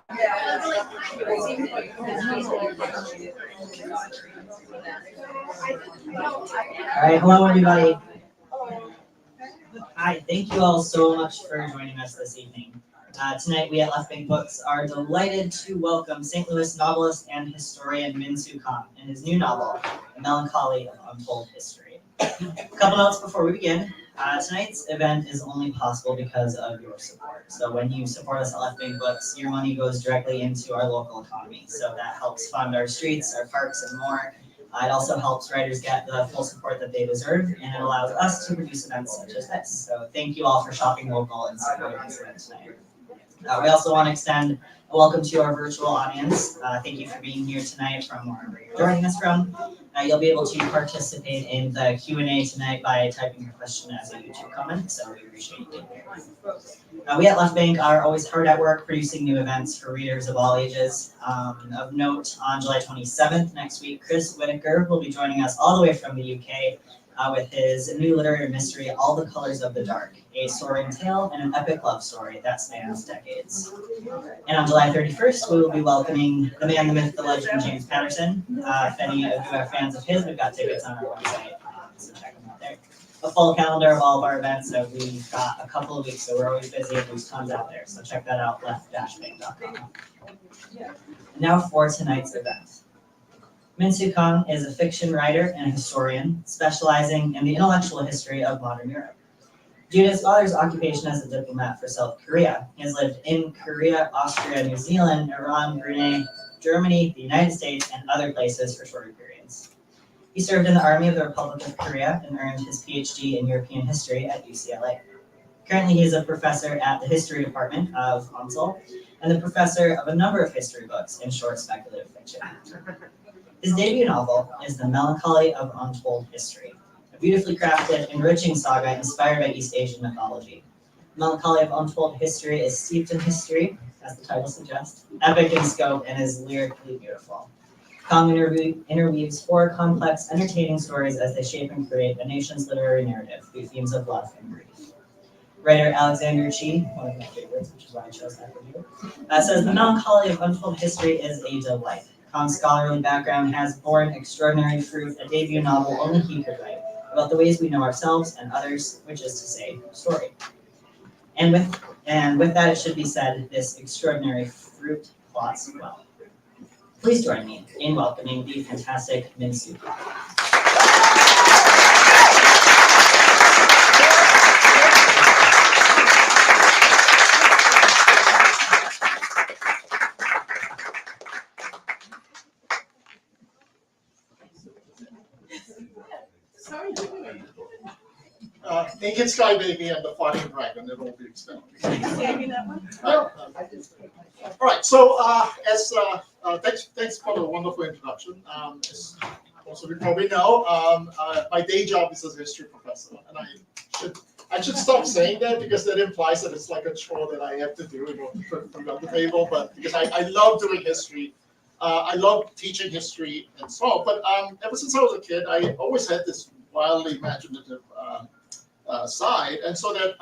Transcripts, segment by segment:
All right, hello everybody. Hi, thank you all so much for joining us this evening. Tonight we at Left Bank Books are delighted to welcome St. Louis novelist and historian Minsoo Kang and his new novel, Melancholy of Untold History. A couple notes before we begin. Tonight's event is only possible because of your support. So when you support us at Left Bank Books, your money goes directly into our local economy. So that helps fund our streets, our parks, and more. It also helps writers get the full support that they deserve, and it allows us to produce events such as this. So thank you all for shopping local and supporting this event tonight. We also want to extend a welcome to our virtual audience. Thank you for being here tonight from wherever you're joining us from. You'll be able to participate in the Q&A tonight by typing your question as a YouTube comment, so we appreciate you being here. We at Left Bank are always hard at work producing new events for readers of all ages. Of note, on July 27th, next week, Chris Whitaker will be joining us all the way from the UK with his new literary mystery, All the Colors of the Dark, a soaring tale and an epic love story that spans decades. And on July 31st, we will be welcoming the man, the myth, the legend, James Patterson. If any of you are fans of his, we've got tickets on our website, so check them out there. A full calendar of all of our events, so we've got a couple of weeks, so we're always busy, there's tons out there, so check that out, left-bank.com. Now for tonight's event. Minsoo Kang is a fiction writer and a historian, specializing in the intellectual history of modern Europe. Due to his father's occupation as a diplomat for South Korea, he has lived in Korea, Austria, New Zealand, Iran, Brunei, Germany, the United States, and other places for shorter periods. He served in the Army of the Republic of Korea and earned his PhD in European history at UCLA. Currently, he is a professor at the History Department of UNSL and the professor of a number of history books and short speculative fiction. His debut novel is The Melancholy of Untold History, a beautifully crafted, enriching saga inspired by East Asian mythology. Melancholy of Untold History is steeped in history, as the title suggests, epic in scope, and is lyrically beautiful. Kang interweaves four complex, entertaining stories as they shape and create a nation's literary narrative through themes of love and grief. Writer Alexander Chi, one of my favorites, which is why I chose that for you, says The Melancholy of Untold History is a delight. Kang's scholarly background has borne extraordinary fruit, a debut novel only he could write, about the ways we know ourselves and others, which is to say, story. And with that, it should be said, this extraordinary fruit plots well. Please join me in welcoming the fantastic Minsoo Kang. Naked Sky Baby and the Fighting Dragon, it will be expelled. All right, so thanks for the wonderful introduction. As most of you probably know, my day job is as a history professor, and I should stop saying that because that implies that it's like a chore that I have to do in order to put food on the table. But because I love doing history, I love teaching history and so on. But ever since I was a kid, I always had this wildly imaginative side, and so that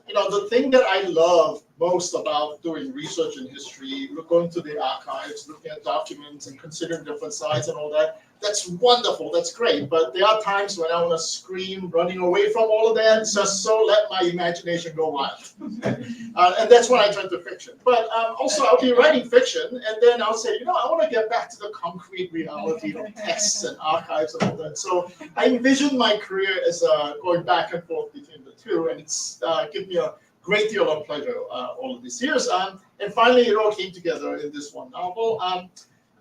the thing that I love most about doing research in history, going to the archives, looking at documents and considering different sides and all that, that's wonderful, that's great. But there are times when I want to scream, running away from all of that, just so let my imagination go wild. And that's when I turn to fiction. But also I'll be writing fiction, and then I'll say, I want to get back to the concrete reality of texts and archives and all that. So I envision my career as going back and forth between the two, and it's given me a great deal of pleasure all of these years. And finally, it all came together in this one novel.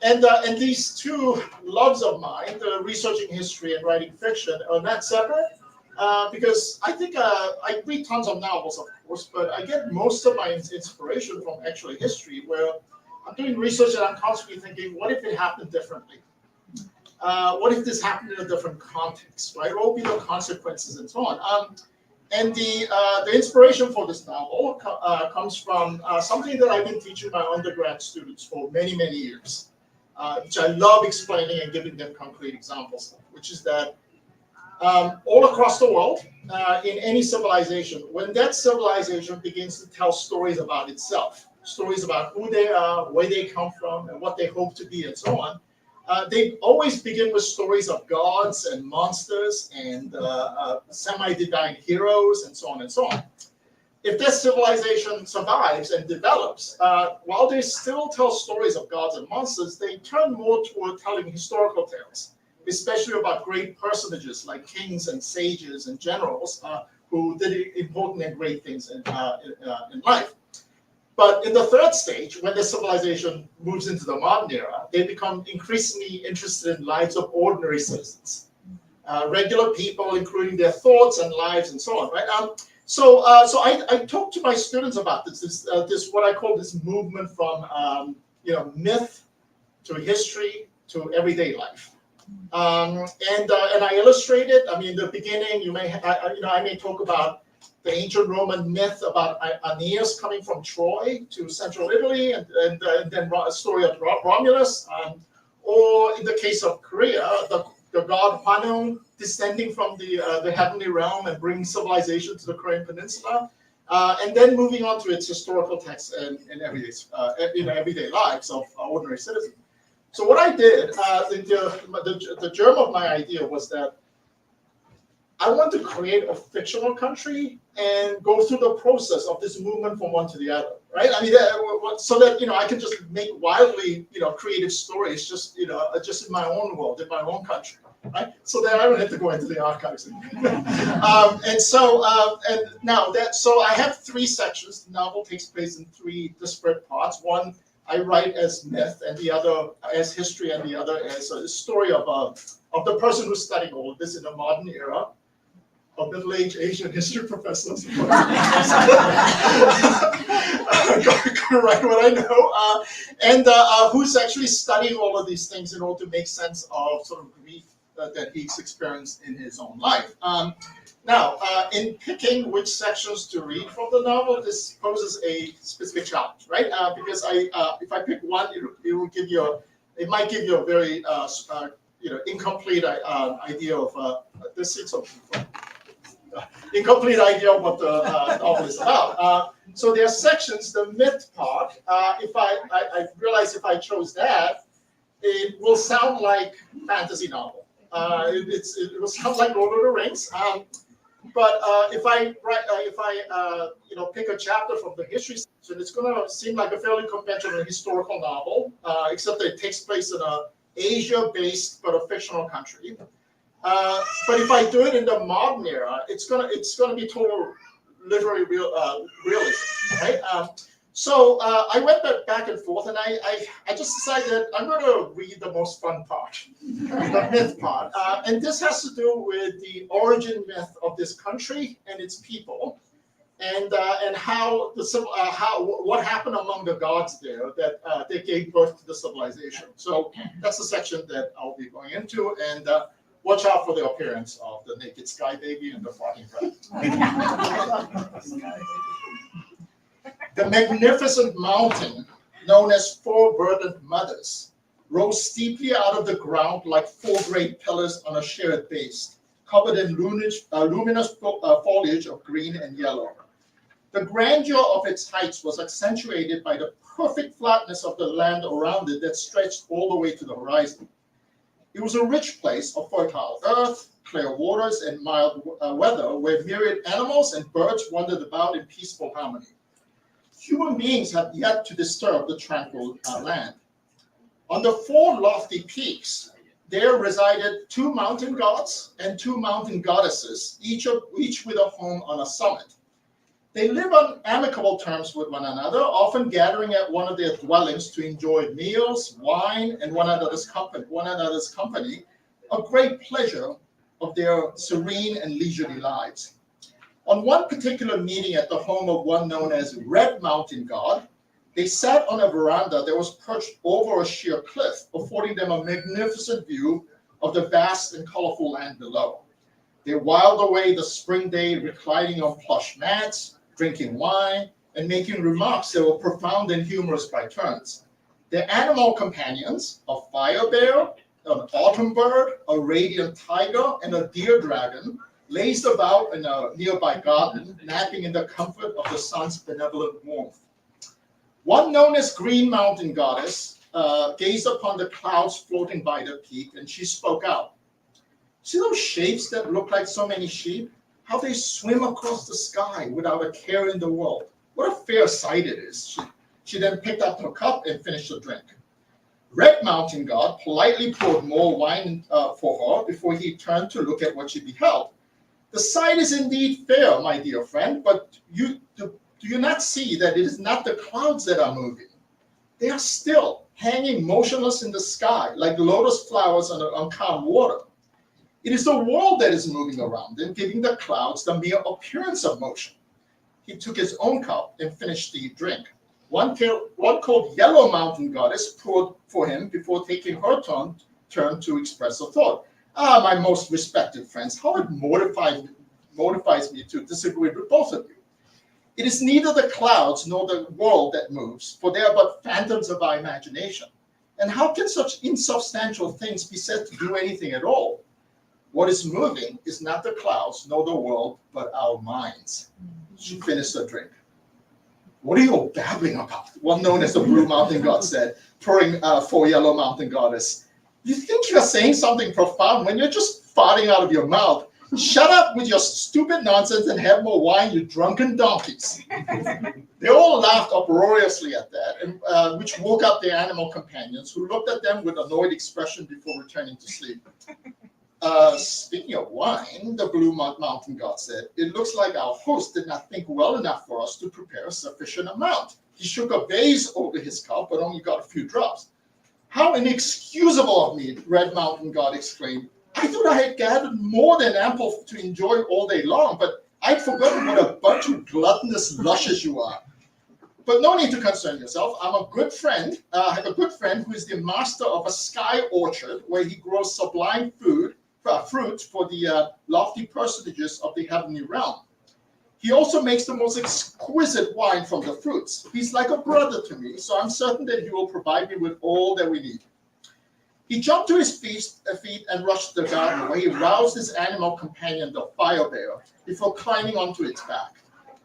And these two loves of mine, the researching history and writing fiction, are not separate. Because I think I read tons of novels, of course, but I get most of my inspiration from actually history, where I'm doing research and I'm constantly thinking, what if it happened differently? What if this happened in a different context, right? What would be the consequences and so on? And the inspiration for this novel comes from something that I've been teaching my undergrad students for many, many years, which I love explaining and giving them concrete examples of, which is that all across the world, in any civilization, when that civilization begins to tell stories about itself, stories about who they are, where they come from, and what they hope to be, and so on. They always begin with stories of gods and monsters and semi-divine heroes, and so on and so on. If this civilization survives and develops, while they still tell stories of gods and monsters, they turn more toward telling historical tales, especially about great personages like kings and sages and generals who did important and great things in life. But in the third stage, when the civilization moves into the modern era, they become increasingly interested in lives of ordinary citizens, regular people, including their thoughts and lives and so on, right? So I talk to my students about this what I call this movement from myth to history to everyday life, and I illustrate it. I mean, in the beginning, I may talk about the ancient Roman myth about Aeneas coming from Troy to central Italy, and then a story of Romulus, or in the case of Korea, the god Hwanu descending from the heavenly realm and bringing civilization to the Korean peninsula, and then moving on to its historical texts and everyday lives of ordinary citizens. So what I did, the germ of my idea was that I want to create a fictional country and go through the process of this movement from one to the other, right? I mean, so that I can just make wildly creative stories just in my own world, in my own country, right? So that I don't have to go into the archives anymore. So I have three sections. The novel takes place in three disparate parts. One I write as myth, and the other as history, and the other as a story of the person who's studying all of this in the modern era. A middle-aged Asian history professor. Right, what I know, and who's actually studying all of these things in order to make sense of sort of grief that he's experienced in his own life. Now, in picking which sections to read from the novel, this poses a specific challenge, right? Because if I pick one, it might give you a very incomplete idea of incomplete idea of what the novel is about. So there are sections. The myth part, if I realize if I chose that, it will sound like fantasy novel. It will sound like Lord of the Rings. But if I pick a chapter from the history section, it's going to seem like a fairly conventional historical novel, except that it takes place in a Asia-based but a fictional country. But if I do it in the modern era, it's gonna be total literary realism, right? So I went back and forth, and I just decided I'm going to read the most fun part, the myth part, and this has to do with the origin myth of this country and its people, and how what happened among the gods there that they gave birth to the civilization. So that's the section that I'll be going into, and watch out for the appearance of the naked sky baby and the farting crab. The magnificent mountain, known as Four Verdant Mothers, rose steeply out of the ground like four great pillars on a shared base, covered in luminous foliage of green and yellow. The grandeur of its heights was accentuated by the perfect flatness of the land around it that stretched all the way to the horizon. It was a rich place of fertile earth, clear waters, and mild weather, where myriad animals and birds wandered about in peaceful harmony. Human beings had yet to disturb the tranquil land. On the four lofty peaks, there resided two mountain gods and two mountain goddesses, each with a home on a summit. They live on amicable terms with one another, often gathering at one of their dwellings to enjoy meals, wine, and one another's company, a great pleasure of their serene and leisurely lives. On one particular meeting at the home of one known as Red Mountain God, they sat on a veranda that was perched over a sheer cliff, affording them a magnificent view of the vast and colorful land below. They whiled away the spring day reclining on plush mats, drinking wine, and making remarks that were profound and humorous by turns. Their animal companions, a fire bear, an autumn bird, a radiant tiger, and a deer dragon, lazed about in a nearby garden, napping in the comfort of the sun's benevolent warmth. One known as Green Mountain Goddess gazed upon the clouds floating by the peak, and she spoke out. See those shapes that look like so many sheep? How they swim across the sky without a care in the world. What a fair sight it is. She then picked up her cup and finished her drink. Red Mountain God politely poured more wine for her before he turned to look at what she beheld. The sight is indeed fair, my dear friend, but do you not see that it is not the clouds that are moving? They are still hanging motionless in the sky like lotus flowers on calm water. It is the world that is moving around them, giving the clouds the mere appearance of motion. He took his own cup and finished the drink. One called Yellow Mountain Goddess poured for him before taking her turn to express a thought. Ah, my most respected friends, how it mortifies me to disagree with both of you. It is neither the clouds nor the world that moves, for they are but phantoms of our imagination. And how can such insubstantial things be said to do anything at all? What is moving is not the clouds nor the world, but our minds. She finished her drink. What are you all babbling about? One known as the Blue Mountain God said, pouring for Yellow Mountain Goddess. You think you're saying something profound when you're just farting out of your mouth. Shut up with your stupid nonsense and have more wine, you drunken donkeys. They all laughed uproariously at that, and, which woke up their animal companions, who looked at them with annoyed expression before returning to sleep. Speaking of wine, the Blue Mountain God said, it looks like our host did not think well enough for us to prepare a sufficient amount. He shook a vase over his cup, but only got a few drops. How inexcusable of me, Red Mountain God exclaimed. I thought I had gathered more than ample to enjoy all day long, but I'd forgotten what a bunch of gluttonous lushes you are. But no need to concern yourself. I have a good friend who is the master of a sky orchard where he grows sublime fruit for the lofty personages of the heavenly realm. He also makes the most exquisite wine from the fruits. He's like a brother to me, so I'm certain that he will provide me with all that we need. He jumped to his feet and rushed to the garden, where he roused his animal companion, the fire bear, before climbing onto its back.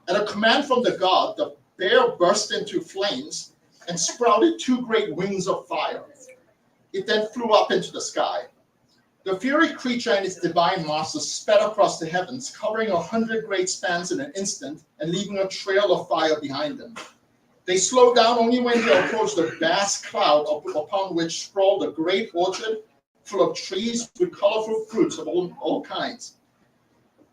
At a command from the god, the bear burst into flames and sprouted 2 great wings of fire. It then flew up into the sky. The fiery creature and its divine master sped across the heavens, covering 100 great spans in an instant and leaving a trail of fire behind them. They slowed down only when they approached a vast cloud upon which sprawled a great orchard full of trees with colorful fruits of all kinds.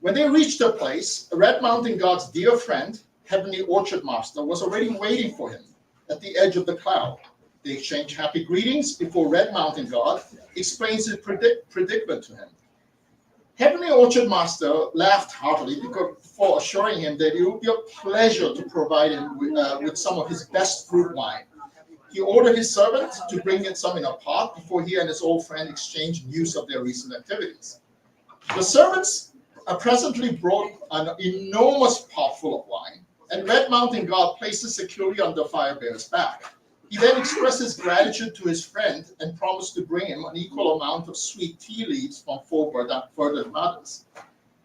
When they reached the place, Red Mountain God's dear friend, Heavenly Orchard Master, was already waiting for him at the edge of the cloud. They exchanged happy greetings before Red Mountain God explains his predicament to him. Heavenly Orchard Master laughed heartily for assuring him that it would be a pleasure to provide him with some of his best fruit wine. He ordered his servant to bring in some in a pot before he and his old friend exchanged news of their recent activities. The servants presently brought an enormous pot full of wine, and Red Mountain God placed it securely on the fire bear's back. He then expressed his gratitude to his friend and promised to bring him an equal amount of sweet tea leaves from 4 verdant mountains.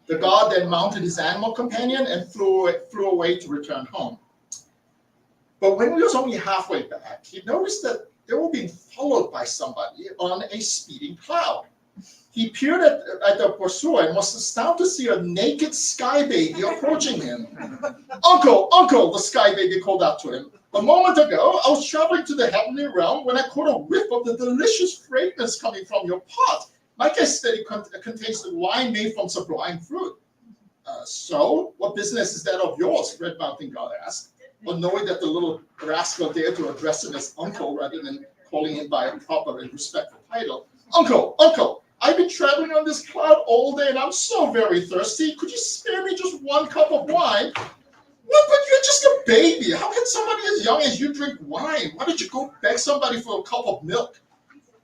The god then mounted his animal companion and flew away to return home. But when he was only halfway back, he noticed that they were being followed by somebody on a speeding cloud. He peered at the pursuer and was astounded to see a naked sky baby approaching him. Uncle, uncle, the sky baby called out to him. A moment ago, I was traveling to the heavenly realm when I caught a whiff of the delicious fragrance coming from your pot. My guess that it contains the wine made from sublime fruit. So, what business is that of yours? Red Mountain God asked, knowing that the little rascal dared to address him as uncle rather than calling him by a proper and respectful title. Uncle, uncle, I've been traveling on this cloud all day and I'm so very thirsty. Could you spare me just 1 cup of wine? What, but you're just a baby. How can somebody as young as you drink wine? Why don't you go beg somebody for a cup of milk?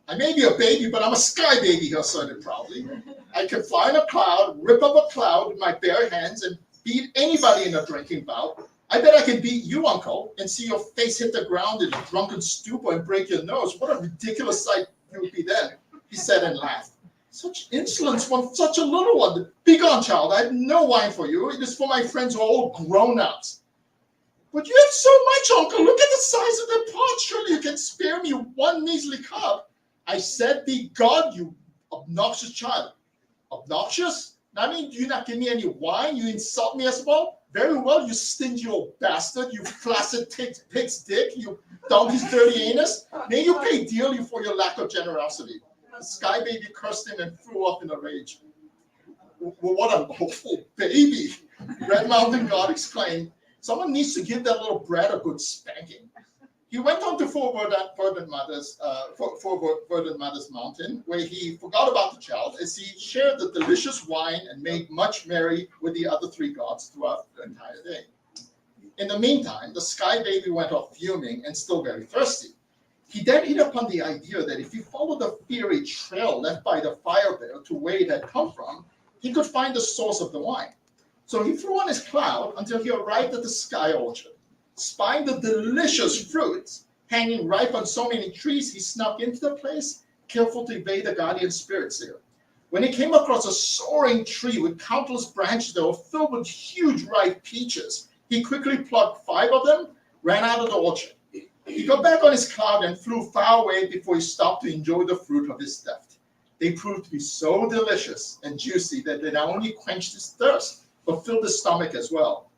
I may be a baby, but I'm a sky baby, he asserted proudly. I can fly in a cloud, rip up a cloud with my bare hands, and beat anybody in a drinking bout. I bet I can beat you, uncle, and see your face hit the ground in a drunken stupor and break your nose. What a ridiculous sight you would be then, he said and laughed. Such insolence from such a little one. Begone, child. I have no wine for you. It is for my friends who are all grown-ups. But you have so much, uncle. Look at the size of the pot. Surely you can spare me one measly cup. I said, be God, you obnoxious child. Obnoxious? I mean, do you not give me any wine? You insult me as well? Very well, you stingy old bastard, you flaccid pig's dick, you donkey's dirty anus. May you pay dearly for your lack of generosity. The sky baby cursed him and threw up in a rage. What a hopeful baby, Red Mountain God exclaimed. Someone needs to give that little brat a good spanking. He went on to Fort Verdant Mother's Mountain, where he forgot about the child as he shared the delicious wine and made much merry with the other three gods throughout the entire day. In the meantime, the sky baby went off fuming and still very thirsty. He then hit upon the idea that if he followed the fiery trail left by the fire bear to where it had come from, he could find the source of the wine. So he flew on his cloud until he arrived at the sky orchard. Spying the delicious fruits hanging ripe on so many trees, he snuck into the place, careful to evade the guardian spirits there. When he came across a soaring tree with countless branches that were filled with huge ripe peaches, he quickly plucked 5 of them, ran out of the orchard. He got back on his cloud and flew far away before he stopped to enjoy the fruit of his theft. They proved to be so delicious and juicy that they not only quenched his thirst, but filled his stomach as well.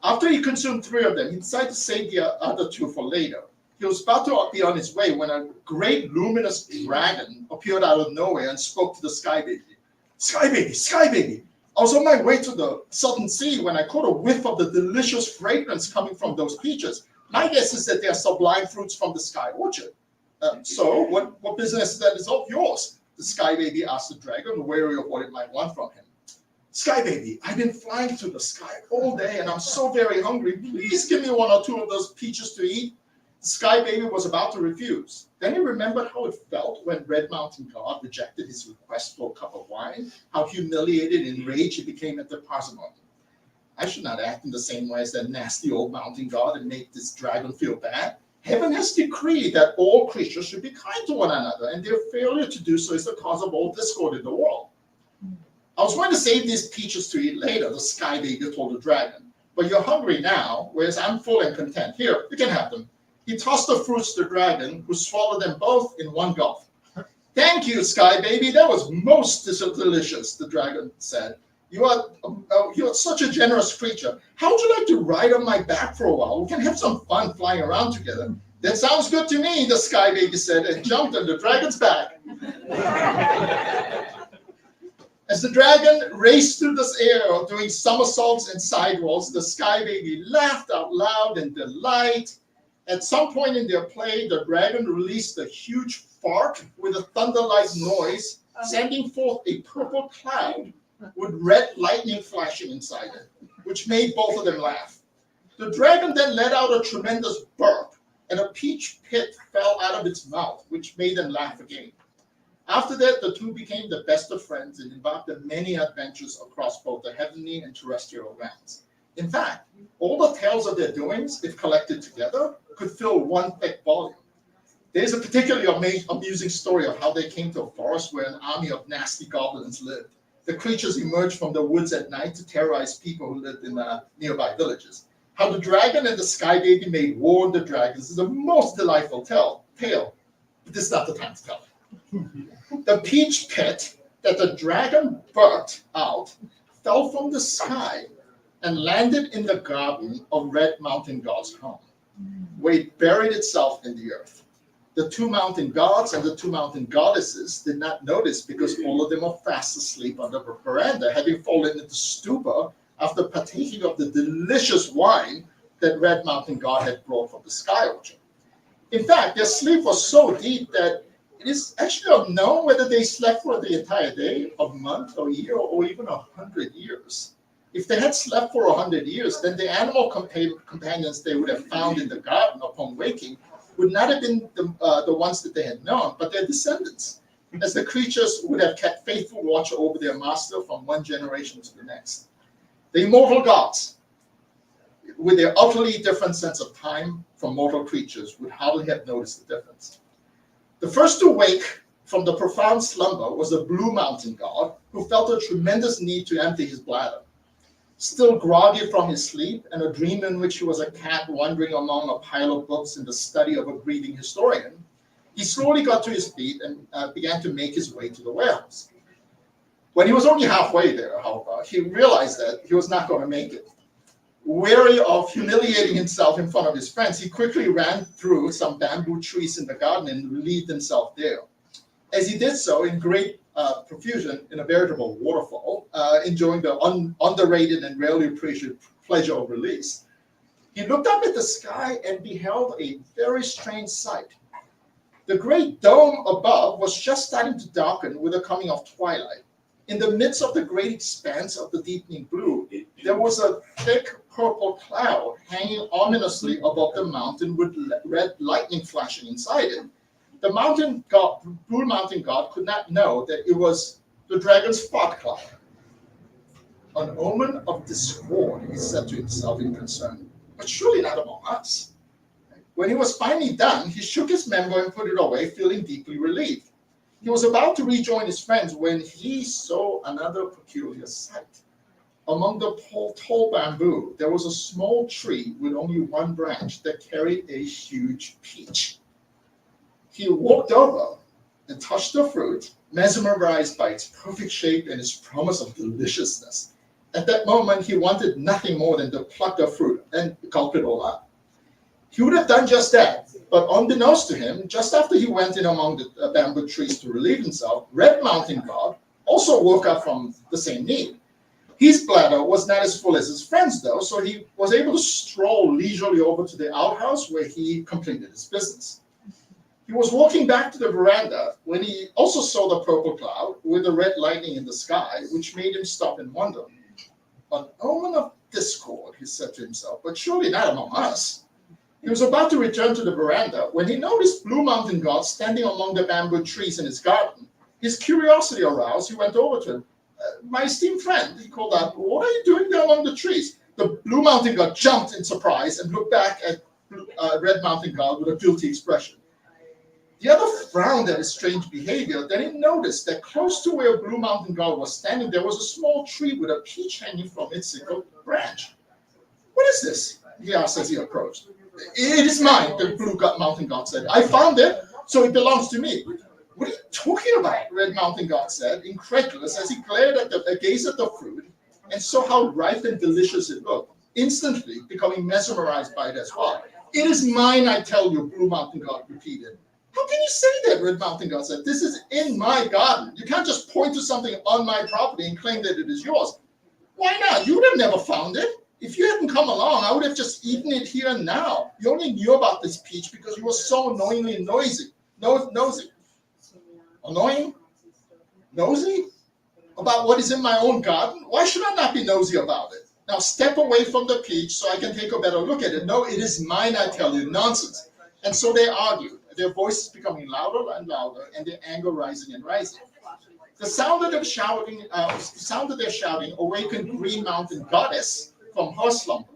After he consumed 3 of them, he decided to save the other 2 for later. He was about to be on his way when a great luminous dragon appeared out of nowhere and spoke to the sky baby. Sky baby, sky baby, I was on my way to the southern sea when I caught a whiff of the delicious fragrance coming from those peaches. My guess is that they are sublime fruits from the sky orchard. So what business is that is of yours? The sky baby asked the dragon, wary of what it might want from him. Sky baby, I've been flying through the sky all day and I'm so very hungry. Please give me 1 or 2 of those peaches to eat. The sky baby was about to refuse. Then he remembered how it felt when Red Mountain God rejected his request for a cup of wine, how humiliated and enraged he became at the parsimony. I should not act in the same way as that nasty old mountain god and make this dragon feel bad. Heaven has decreed that all creatures should be kind to one another, and their failure to do so is the cause of all discord in the world. I was going to save these peaches to eat later, the sky baby told the dragon. But you're hungry now, whereas I'm full and content. Here, you can have them. He tossed the fruits to the dragon, who swallowed them both in one gulp. Thank you, sky baby. That was most delicious, the dragon said. You are such a generous creature. How would you like to ride on my back for a while? We can have some fun flying around together. That sounds good to me, the sky baby said, and jumped on the dragon's back. As the dragon raced through the air, doing somersaults and sidewalks, the sky baby laughed out loud in delight. At some point in their play, the dragon released a huge fart with a thunder-like noise, sending forth a purple cloud with red lightning flashing inside it, which made both of them laugh. The dragon then let out a tremendous burp, and a peach pit fell out of its mouth, which made them laugh again. After that, the two became the best of friends and embarked on many adventures across both the heavenly and terrestrial realms. In fact, all the tales of their doings, if collected together, could fill one thick volume. There's a particularly amusing story of how they came to a forest where an army of nasty goblins lived. The creatures emerged from the woods at night to terrorize people who lived in nearby villages. How the dragon and the sky baby made war on the dragons is a most delightful tale, but this is not the time to tell it. The peach pit that the dragon burnt out fell from the sky and landed in the garden of Red Mountain God's home, where it buried itself in the earth. The 2 mountain gods and the 2 mountain goddesses did not notice because all of them were fast asleep on the veranda, having fallen into stupor after partaking of the delicious wine that Red Mountain God had brought from the sky orchard. In fact, their sleep was so deep that it is actually unknown whether they slept for the entire day, a month, a year, or even 100 years. If they had slept for 100 years, then the animal companions they would have found in the garden upon waking would not have been the ones that they had known, but their descendants, as the creatures would have kept faithful watch over their master from one generation to the next. The immortal gods, with their utterly different sense of time from mortal creatures, would hardly have noticed the difference. The first to wake from the profound slumber was the Blue Mountain God, who felt a tremendous need to empty his bladder. Still groggy from his sleep and a dream in which he was a cat wandering among a pile of books in the study of a grieving historian, he slowly got to his feet and began to make his way to the warehouse. When he was only halfway there, however, he realized that he was not going to make it. Wary of humiliating himself in front of his friends, he quickly ran through some bamboo trees in the garden and relieved himself there. As he did so, in great profusion, in a veritable waterfall, enjoying the underrated and rarely appreciated pleasure of release, he looked up at the sky and beheld a very strange sight. The great dome above was just starting to darken with the coming of twilight. In the midst of the great expanse of the deepening blue, there was a thick purple cloud hanging ominously above the mountain with red lightning flashing inside it. The blue mountain god could not know that it was the dragon's fart cloud. An omen of discord, he said to himself in concern, but surely not among us. When he was finally done, he shook his member and put it away, feeling deeply relieved. He was about to rejoin his friends when he saw another peculiar sight. Among the tall bamboo, there was a small tree with only one branch that carried a huge peach. He walked over and touched the fruit, mesmerized by its perfect shape and its promise of deliciousness. At that moment, he wanted nothing more than to pluck the fruit and gulp it all up. He would have done just that, but unbeknownst to him, just after he went in among the bamboo trees to relieve himself, Red Mountain God also woke up from the same need. His bladder was not as full as his friends, though, so he was able to stroll leisurely over to the outhouse where he completed his business. He was walking back to the veranda when he also saw the purple cloud with the red lightning in the sky, which made him stop and wonder. An omen of discord, he said to himself, but surely not among us. He was about to return to the veranda when he noticed Blue Mountain God standing among the bamboo trees in his garden. His curiosity aroused, he went over to him. My esteemed friend, he called out, what are you doing there among the trees? The Blue Mountain God jumped in surprise and looked back at Red Mountain God with a guilty expression. The other frowned at his strange behavior. Then he noticed that close to where Blue Mountain God was standing, there was a small tree with a peach hanging from its single branch. What is this? He asked as he approached. It is mine, the Blue Mountain God said. I found it, so it belongs to me. What are you talking about? Red Mountain God said, incredulous, as he glared gazed at the fruit and saw how ripe and delicious it looked, instantly becoming mesmerized by it as well. It is mine, I tell you, Blue Mountain God repeated. How can you say that? Red Mountain God said. This is in my garden. You can't just point to something on my property and claim that it is yours. Why not? You would have never found it. If you hadn't come along, I would have just eaten it here and now. You only knew about this peach because you were so annoyingly nosy. Annoying? Nosy? About what is in my own garden? Why should I not be nosy about it? Now step away from the peach so I can take a better look at it. No, it is mine, I tell you. Nonsense. And so they argued, their voices becoming louder and louder, and their anger rising and rising. The sound of their shouting awakened Green Mountain Goddess from her slumber.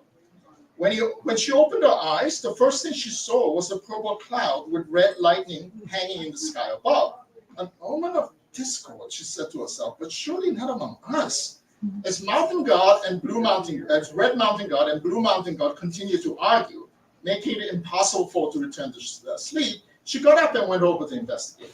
When she opened her eyes, the first thing she saw was a purple cloud with red lightning hanging in the sky above. An omen of discord, she said to herself, but surely not among us. As Red Mountain God and Blue Mountain God continued to argue, making it impossible for her to return to sleep, she got up and went over to investigate.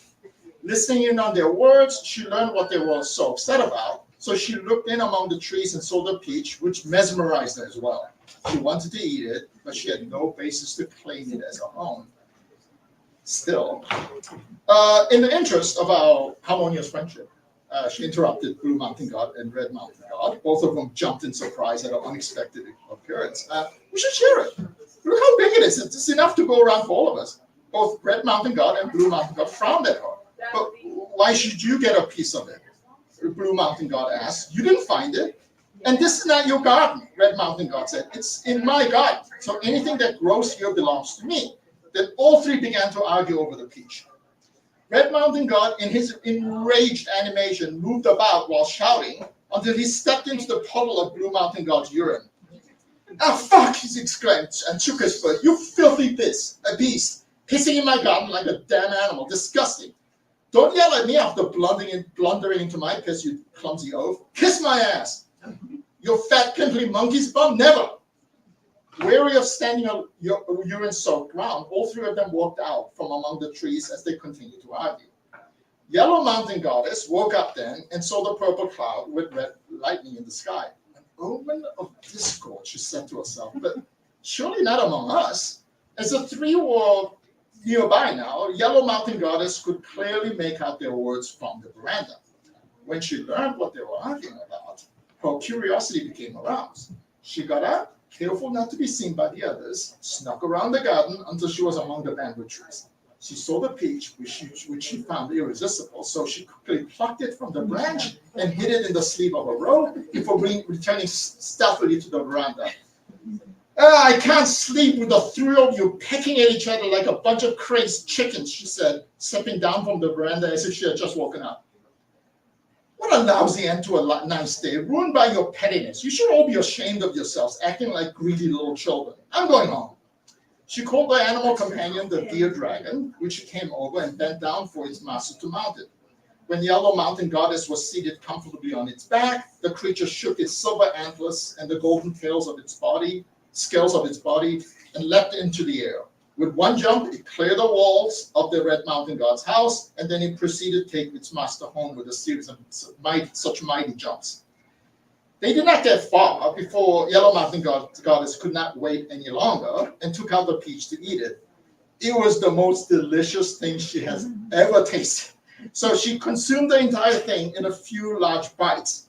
Listening in on their words, she learned what they were so upset about, so she looked in among the trees and saw the peach, which mesmerized her as well. She wanted to eat it, but she had no basis to claim it as her own. Still, in the interest of our harmonious friendship, she interrupted Blue Mountain God and Red Mountain God. Both of them jumped in surprise at her unexpected appearance. We should share it. Look how big it is. It's enough to go around for all of us. Both Red Mountain God and Blue Mountain God frowned at her. But why should you get a piece of it? Blue Mountain God asked. You didn't find it. And this is not your garden, Red Mountain God said. It's in my garden. So anything that grows here belongs to me. Then all three began to argue over the peach. Red Mountain God, in his enraged animation, moved about while shouting until he stepped into the puddle of Blue Mountain God's urine. Ah, fuck, he exclaimed and shook his foot. You filthy beast, pissing in my garden like a damn animal. Disgusting. Don't yell at me after blundering into my piss, you clumsy oaf. Kiss my ass. Your fat, pimply monkey's bum? Never. Weary of standing on your urine-soaked ground, all three of them walked out from among the trees as they continued to argue. Yellow Mountain Goddess woke up then and saw the purple cloud with red lightning in the sky. An omen of discord, she said to herself, but surely not among us. As the three were nearby now, Yellow Mountain Goddess could clearly make out their words from the veranda. When she learned what they were arguing about, her curiosity became aroused. She got up, careful not to be seen by the others, snuck around the garden until she was among the bamboo trees. She saw the peach, which she found irresistible, so she quickly plucked it from the branch and hid it in the sleeve of her robe before returning stealthily to the veranda. I can't sleep with the three of you pecking at each other like a bunch of crazed chickens, she said, stepping down from the veranda as if she had just woken up. What a lousy end to a nice day, ruined by your pettiness. You should all be ashamed of yourselves, acting like greedy little children. I'm going home. She called the animal companion the deer dragon, which came over and bent down for its master to mount it. When Yellow Mountain Goddess was seated comfortably on its back, the creature shook its silver antlers and the golden scales of its body, and leapt into the air. With one jump, it cleared the walls of the Red Mountain God's house, and then it proceeded to take its master home with a series of such mighty jumps. They did not get far before Yellow Mountain Goddess could not wait any longer and took out the peach to eat it. It was the most delicious thing she has ever tasted. So she consumed the entire thing in a few large bites.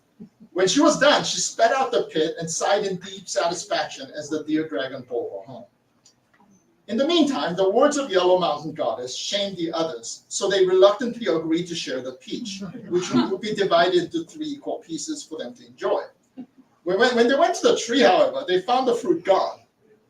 When she was done, she spat out the pit and sighed in deep satisfaction as the deer dragon bore her home. In the meantime, the words of Yellow Mountain Goddess shamed the others, so they reluctantly agreed to share the peach, which would be divided into 3 equal pieces for them to enjoy. When they went to the tree, however, they found the fruit gone.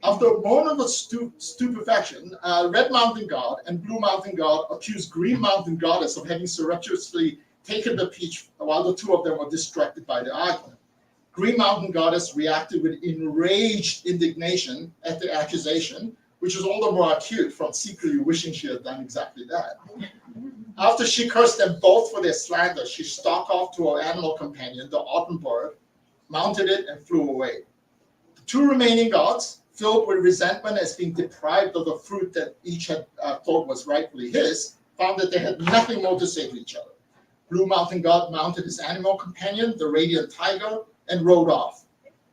After a moment of stupefaction, Red Mountain God and Blue Mountain God accused Green Mountain Goddess of having surreptitiously taken the peach while the two of them were distracted by the argument. Green Mountain Goddess reacted with enraged indignation at the accusation, which was all the more acute from secretly wishing she had done exactly that. After she cursed them both for their slander, she stalked off to her animal companion, the autumn bird, mounted it, and flew away. The 2 remaining gods, filled with resentment as being deprived of the fruit that each had thought was rightfully his, found that they had nothing more to say to each other. Blue Mountain God mounted his animal companion, the radiant tiger, and rode off.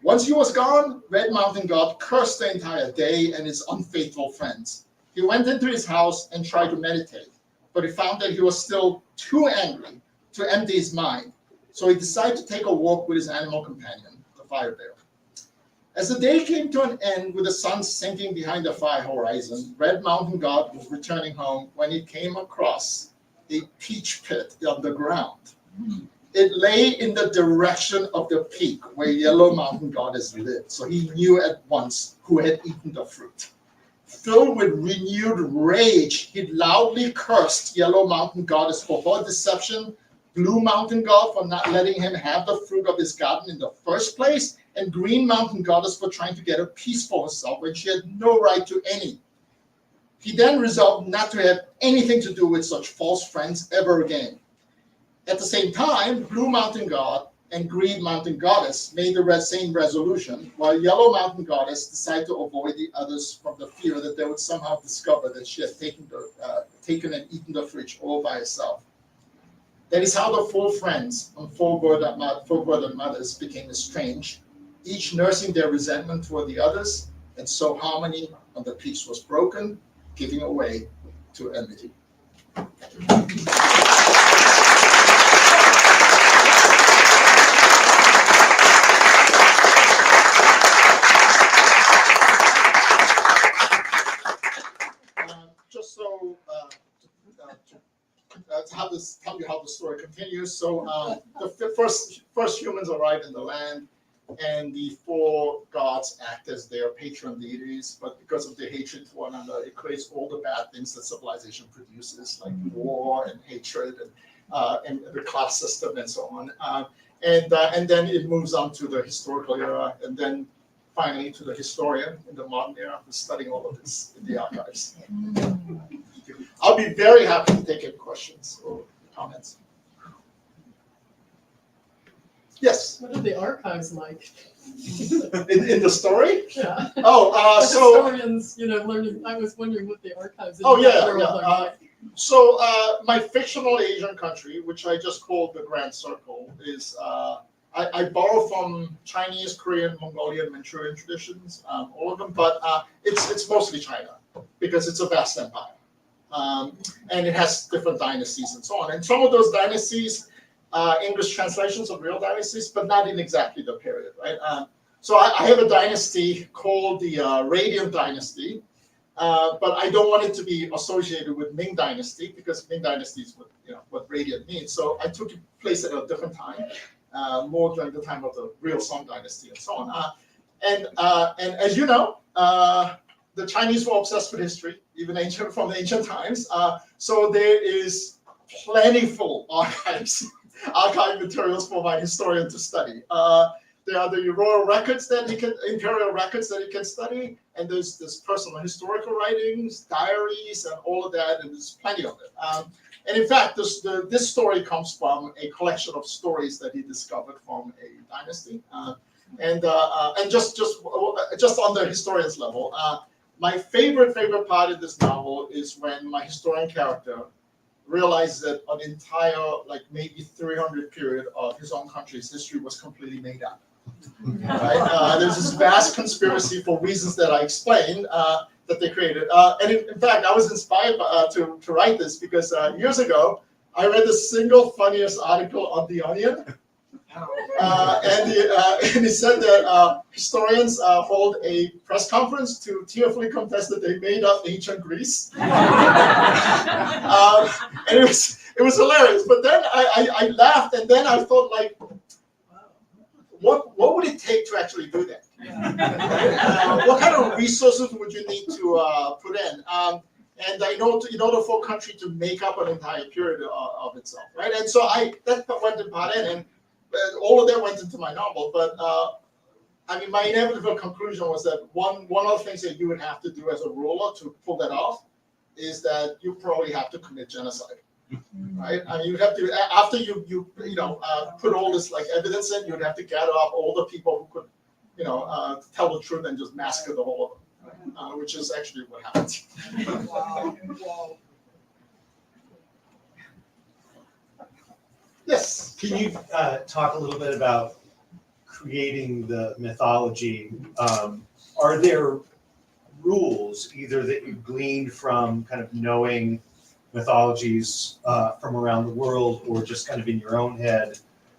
Once he was gone, Red Mountain God cursed the entire day and his unfaithful friends. He went into his house and tried to meditate, but he found that he was still too angry to empty his mind. So he decided to take a walk with his animal companion, the fire bear. As the day came to an end with the sun sinking behind the far horizon, Red Mountain God was returning home when he came across a peach pit on the ground. It lay in the direction of the peak where Yellow Mountain Goddess lived, so he knew at once who had eaten the fruit. Filled with renewed rage, he loudly cursed Yellow Mountain Goddess for her deception, Blue Mountain God for not letting him have the fruit of his garden in the first place, and Green Mountain Goddess for trying to get a piece for herself when she had no right to any. He then resolved not to have anything to do with such false friends ever again. At the same time, Blue Mountain God and Green Mountain Goddess made the same resolution, while Yellow Mountain Goddess decided to avoid the others from the fear that they would somehow discover that she had taken and eaten the fruit all by herself. That is how the 4 friends on 4 brother mothers became estranged, each nursing their resentment toward the others, and so harmony on the peace was broken, giving way to enmity. Just so to tell you how the story continues. So the first humans arrive in the land, and the 4 gods act as their patron deities, but because of their hatred for one another, it creates all the bad things that civilization produces, like war and hatred and the class system and so on. And then it moves on to the historical era, and then finally to the historian in the modern era who's studying all of this in the archives. I'll be very happy to take any questions or comments. Yes, What are the archives like? in the story. Yeah. Oh, Historians, learning. I was wondering what the archives in Oh, that yeah, world yeah. are like. So my fictional Asian country, which I just called the Grand Circle, is I borrow from Chinese, Korean, Mongolian, Manchurian traditions, all of them, but it's mostly China because it's a vast empire, and it has different dynasties and so on. And some of those dynasties, English translations of real dynasties, but not in exactly the period, right? So I have a dynasty called the Radiant Dynasty. But I don't want it to be associated with Ming Dynasty because Ming Dynasty is what radiant means. So I took place at a different time, more during the time of the real Song Dynasty and so on. And as you know, the Chinese were obsessed with history, even from the ancient times. So there is plentiful archive materials for my historian to study. There are the royal records imperial records that he can study, and there's personal historical writings, diaries, and all of that, and there's plenty of it. And in fact, this story comes from a collection of stories that he discovered from a dynasty. And just on the historian's level, my favorite part of this novel is when my historian character realized that an entire, like maybe 300 period of his own country's history was completely made up. Right? There's this vast conspiracy for reasons that I explained that they created. And in fact, I was inspired to write this because years ago, I read the single funniest article on The Onion. And he said that historians hold a press conference to tearfully confess that they made up ancient Greece. And it was hilarious. But then I laughed, and then I thought, like, what would it take to actually do that? What kind of resources would you need to put in? And in order for a country to make up an entire period of itself, right? And so that went in part in, and all of that went into my novel. But my inevitable conclusion was that one of the things that you would have to do as a ruler to pull that off is that you probably have to commit genocide. Right? You have to, after you put all this like evidence in, you'd have to gather up all the people who could, tell the truth and just massacre the whole of them, which is actually what happened. Wow. Yes. Can you talk a little bit about creating the mythology? Are there rules either that you gleaned from kind of knowing mythologies from around the world, or just kind of in your own head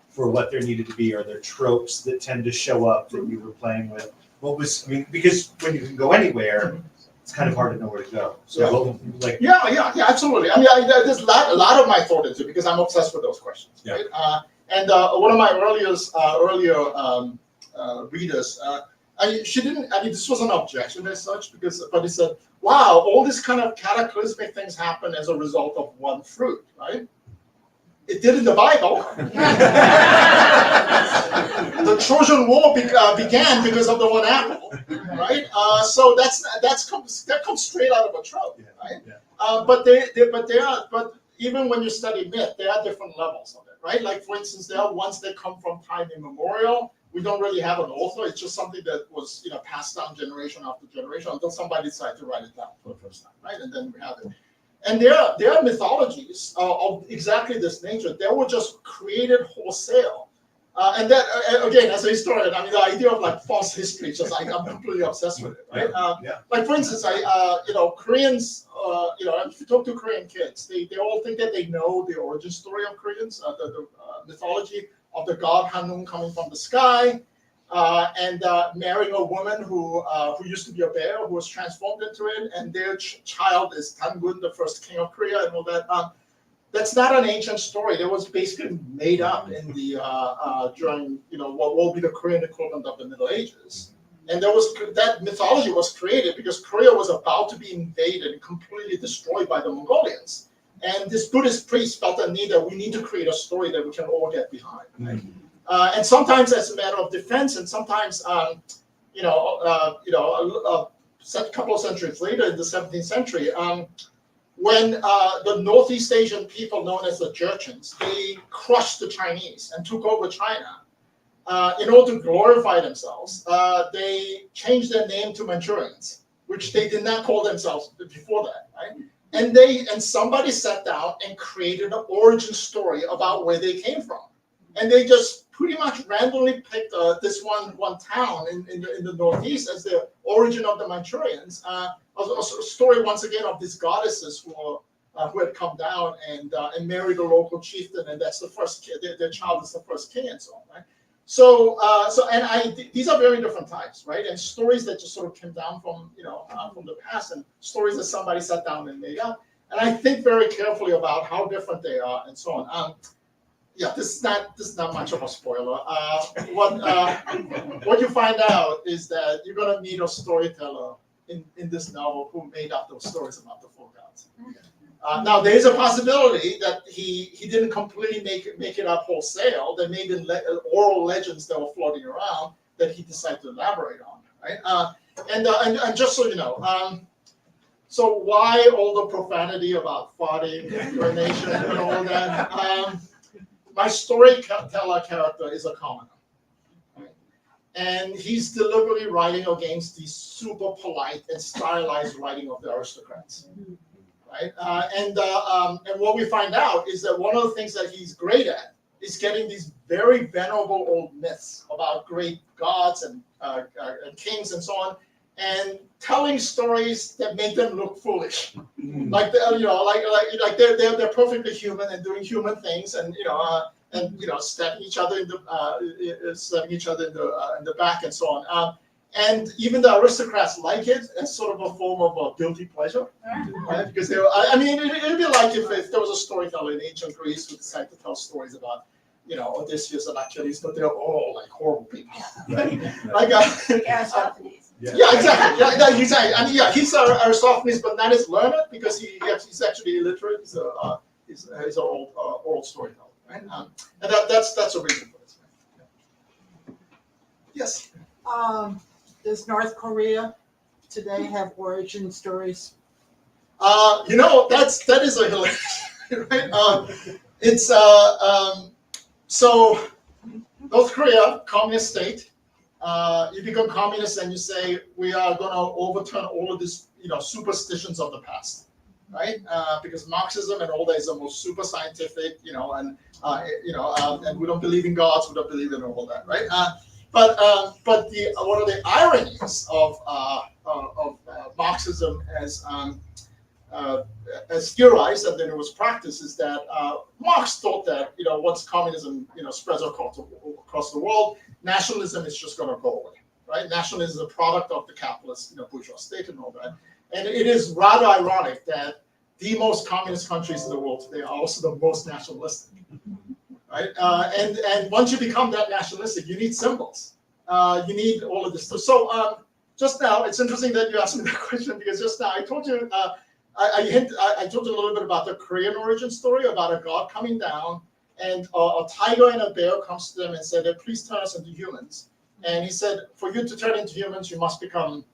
for what there needed to be? Are there tropes that tend to show up that you were playing with? Because when you can go anywhere, it's kind of hard to know where to go. So, Yeah, absolutely. There's a lot of my thought into it because I'm obsessed with those questions, right? And one of my earlier readers, she didn't. This was an objection as such but he said, "Wow, all these kind of cataclysmic things happen as a result of one fruit, right?" It did in the Bible. The Trojan War began because of the one apple, right? So that comes straight out of a trope, right? But even when you study myth, there are different levels of it, right? Like for instance, there are ones that come from time immemorial. We don't really have an author. It's just something that was passed down generation after generation until somebody decided to write it down for the first time, right? And then we have it. And there are mythologies of exactly this nature. They were just created wholesale. And that, again, as a historian, the idea of like false history, I'm completely obsessed with it, right? Like for instance, Koreans, if you talk to Korean kids, they all think that they know the origin story of Koreans, the mythology of the god Hanung coming from the sky, and marrying a woman who used to be a bear, who was transformed into it, and their child is Dangun, the first king of Korea, and all that. That's not an ancient story. That was basically made up in the during what will be the Korean equivalent of the Middle Ages. And that mythology was created because Korea was about to be invaded and completely destroyed by the Mongolians. And this Buddhist priest felt a need that we need to create a story that we can all get behind. Right? And sometimes as a matter of defense, and sometimes a couple of centuries later, in the 17th century, when the Northeast Asian people known as the Jurchens, they crushed the Chinese and took over China. in order to glorify themselves, they changed their name to Manchurians, which they did not call themselves before that, right? And somebody sat down and created an origin story about where they came from, and they just pretty much randomly picked this one town in the Northeast as the origin of the Manchurians. A story once again of these goddesses who had come down and married a local chieftain, and that's the first kid. Their child is the first king, and so on, right? So these are very different types, right? And stories that just sort of came down from from the past, and stories that somebody sat down and made up. And I think very carefully about how different they are, and so on. Yeah, this is not much of a spoiler. What you find out is that you're gonna meet a storyteller in this novel who made up those stories about the four gods. Now, there is a possibility that he didn't completely make it up wholesale. There may have been oral legends that were floating around that he decided to elaborate on, right? And just so you know, so why all the profanity about farting, urination, and all that? My storyteller character is a commoner, right? And he's deliberately writing against the super polite and stylized writing of the aristocrats. Right? And what we find out is that one of the things that he's great at is getting these very venerable old myths about great gods and kings and so on, and telling stories that make them look foolish, like they're perfectly human and doing human things, and stabbing each other in the back and so on. And even the aristocrats like it as sort of a form of a guilty pleasure, right? Because it'd be like if there was a storyteller in ancient Greece who decided to tell stories about, Odysseus and Achilles, but they're all like horrible people, right? Aristophanes. Yeah, exactly. Yeah, exactly. I mean, he's Aristophanes, but not as learned because he's actually illiterate. He's an old storyteller, right? And that's a reason for this. Right? Yes. Does North Korea today have origin stories? That is a hilarious, right? So North Korea, communist state. You become communist and you say we are going to overturn all of these, superstitions of the past, right? Because Marxism and all that is the most super scientific, and we don't believe in gods, we don't believe in all that, right? But one of the ironies of Marxism as theorized and then it was practiced is that Marx thought that once communism spreads across the world, nationalism is just going to go away, right? Nationalism is a product of the capitalist bourgeois state and all that, and it is rather ironic that the most communist countries in the world today are also the most nationalistic. Right, and once you become that nationalistic, you need symbols. You need all of this stuff. So just now, it's interesting that you asked me that question because just now I told you, I told you a little bit about the Korean origin story about a god coming down, and a tiger and a bear comes to them and said, "Please turn us into humans." And he said, "For you to turn into humans, you must become,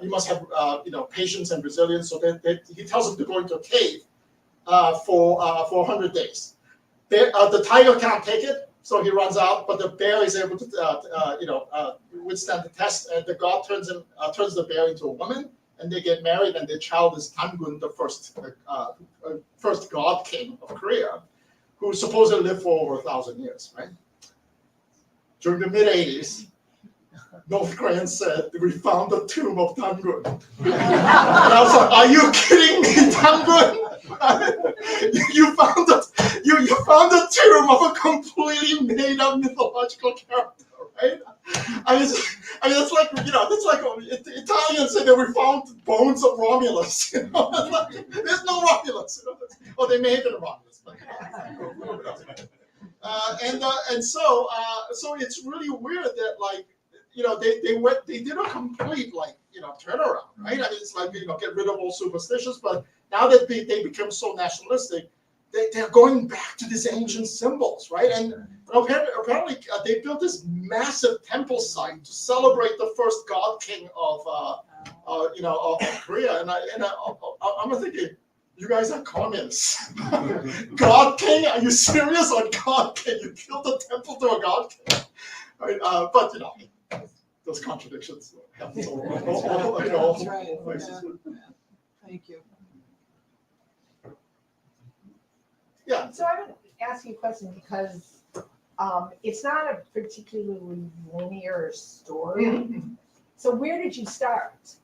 you must have, patience and resilience." So he tells them to go into a cave for 100 days. The tiger can't take it, so he runs out. But the bear is able to, withstand the test. And the god turns the bear into a woman, and they get married. And their child is Tangun, the first god king of Korea, who supposedly lived for over 1,000 years. Right? During the mid '80s, North Koreans said we found the tomb of Tangun, and I was like, "Are you kidding me, Tangun? You found the tomb of a completely made up mythological character, right?" I mean, that's like Italians say that we found bones of Romulus. There's no Romulus. Or they may have been a Romulus, but so it's really weird that they did a complete turnaround, right? I mean, it's like get rid of all superstitions, but now that they become so nationalistic, they're going back to these ancient symbols, right? And apparently they built this massive temple site to celebrate the first god king of Korea, and I'm thinking, you guys are communists. God king? Are you serious? On God king? You built a temple to a god king? Right? But those contradictions happen all That's right. places. Thank you. Yeah. So I would ask you a question because it's not a particularly linear story. So where did you start?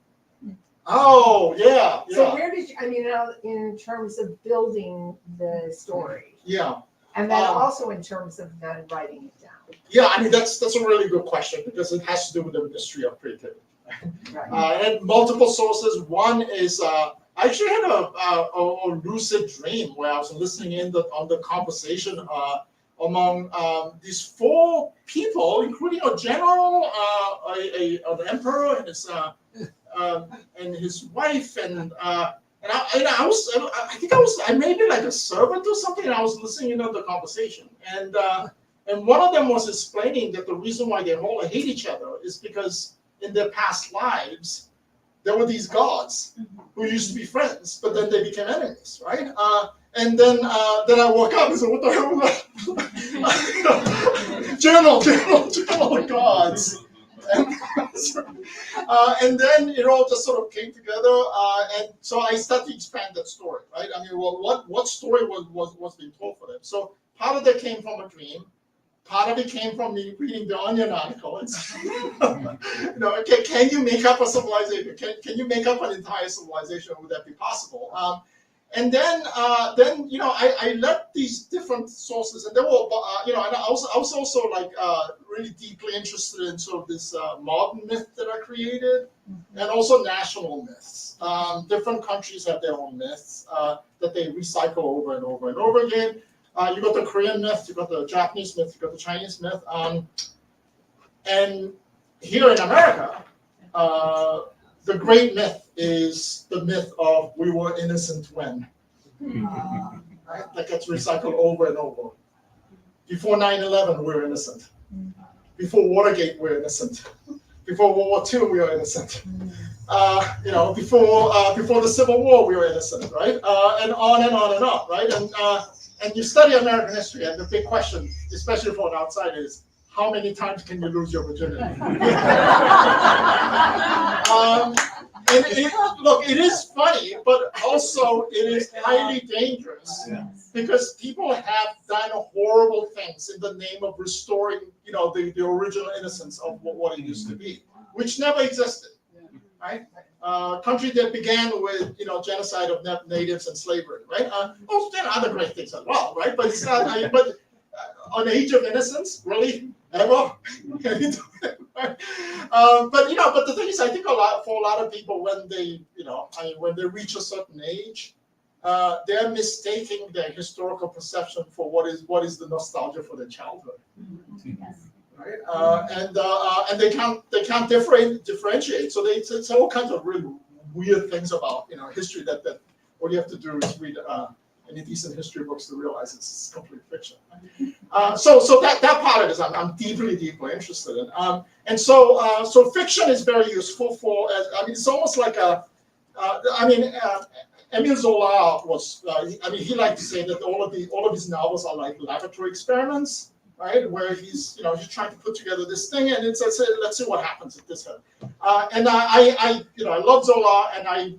Oh, yeah, So yeah, where did you, I mean, in terms of building the story, yeah. and then Um, also in terms of then writing it down? Yeah, I mean, that's a really good question because it has to do with the mystery of creativity. Right. I had multiple sources. One is I actually had a lucid dream where I was listening in on the conversation among these four people, including a general, an emperor, and his wife, and I think I may be like a servant or something. And I was listening in on the conversation, and one of them was explaining that the reason why they all hate each other is because in their past lives there were these gods who used to be friends, but then they became enemies, right? And then I woke up and said, "What the hell was that?" Journal gods. And then it all just sort of came together, and so I started to expand that story, right? I mean, well, what story was being told for them? So part of that came from a dream. Part of it came from me reading the Onion article. Can you make up a civilization? Can you make up an entire civilization? Would that be possible? And then I let these different sources, and they were, and I was also like really deeply interested in sort of this modern myth that I created, and also national myths. Different countries have their own myths that they recycle over and over and over again. You got the Korean myth, you got the Japanese myth, you got the Chinese myth, and here in America, the great myth is the myth of we were innocent when, right? That gets recycled over and over. Before 9/11, we were innocent. Before Watergate, we were innocent. Before World War II, we were innocent. Before the Civil War, we were innocent, right? And on and on and on, right? And you study American history, and the big question, especially for an outsider, is how many times can you lose your virginity? Look, it is funny, but also it is highly dangerous because people have done horrible things in the name of restoring, the original innocence of what it used to be, which never existed, right? Country that began with genocide of natives and slavery, right? Also, there are other great things as well, right? But it's not. But on the age of innocence, really, ever? But the thing is, I think for a lot of people, when they when they reach a certain age, they're mistaking their historical perception for what is the nostalgia for their childhood. Right? And they can't differentiate. So they say all kinds of really weird things about history that all you have to do is read any decent history books to realize it's complete fiction. So that part of it is I'm deeply interested in. And so fiction is very useful for. It's almost like Emile Zola was. He liked to say that all of his novels are like laboratory experiments. Right, where he's trying to put together this thing, and let's see what happens at this end. And I love Zola, and I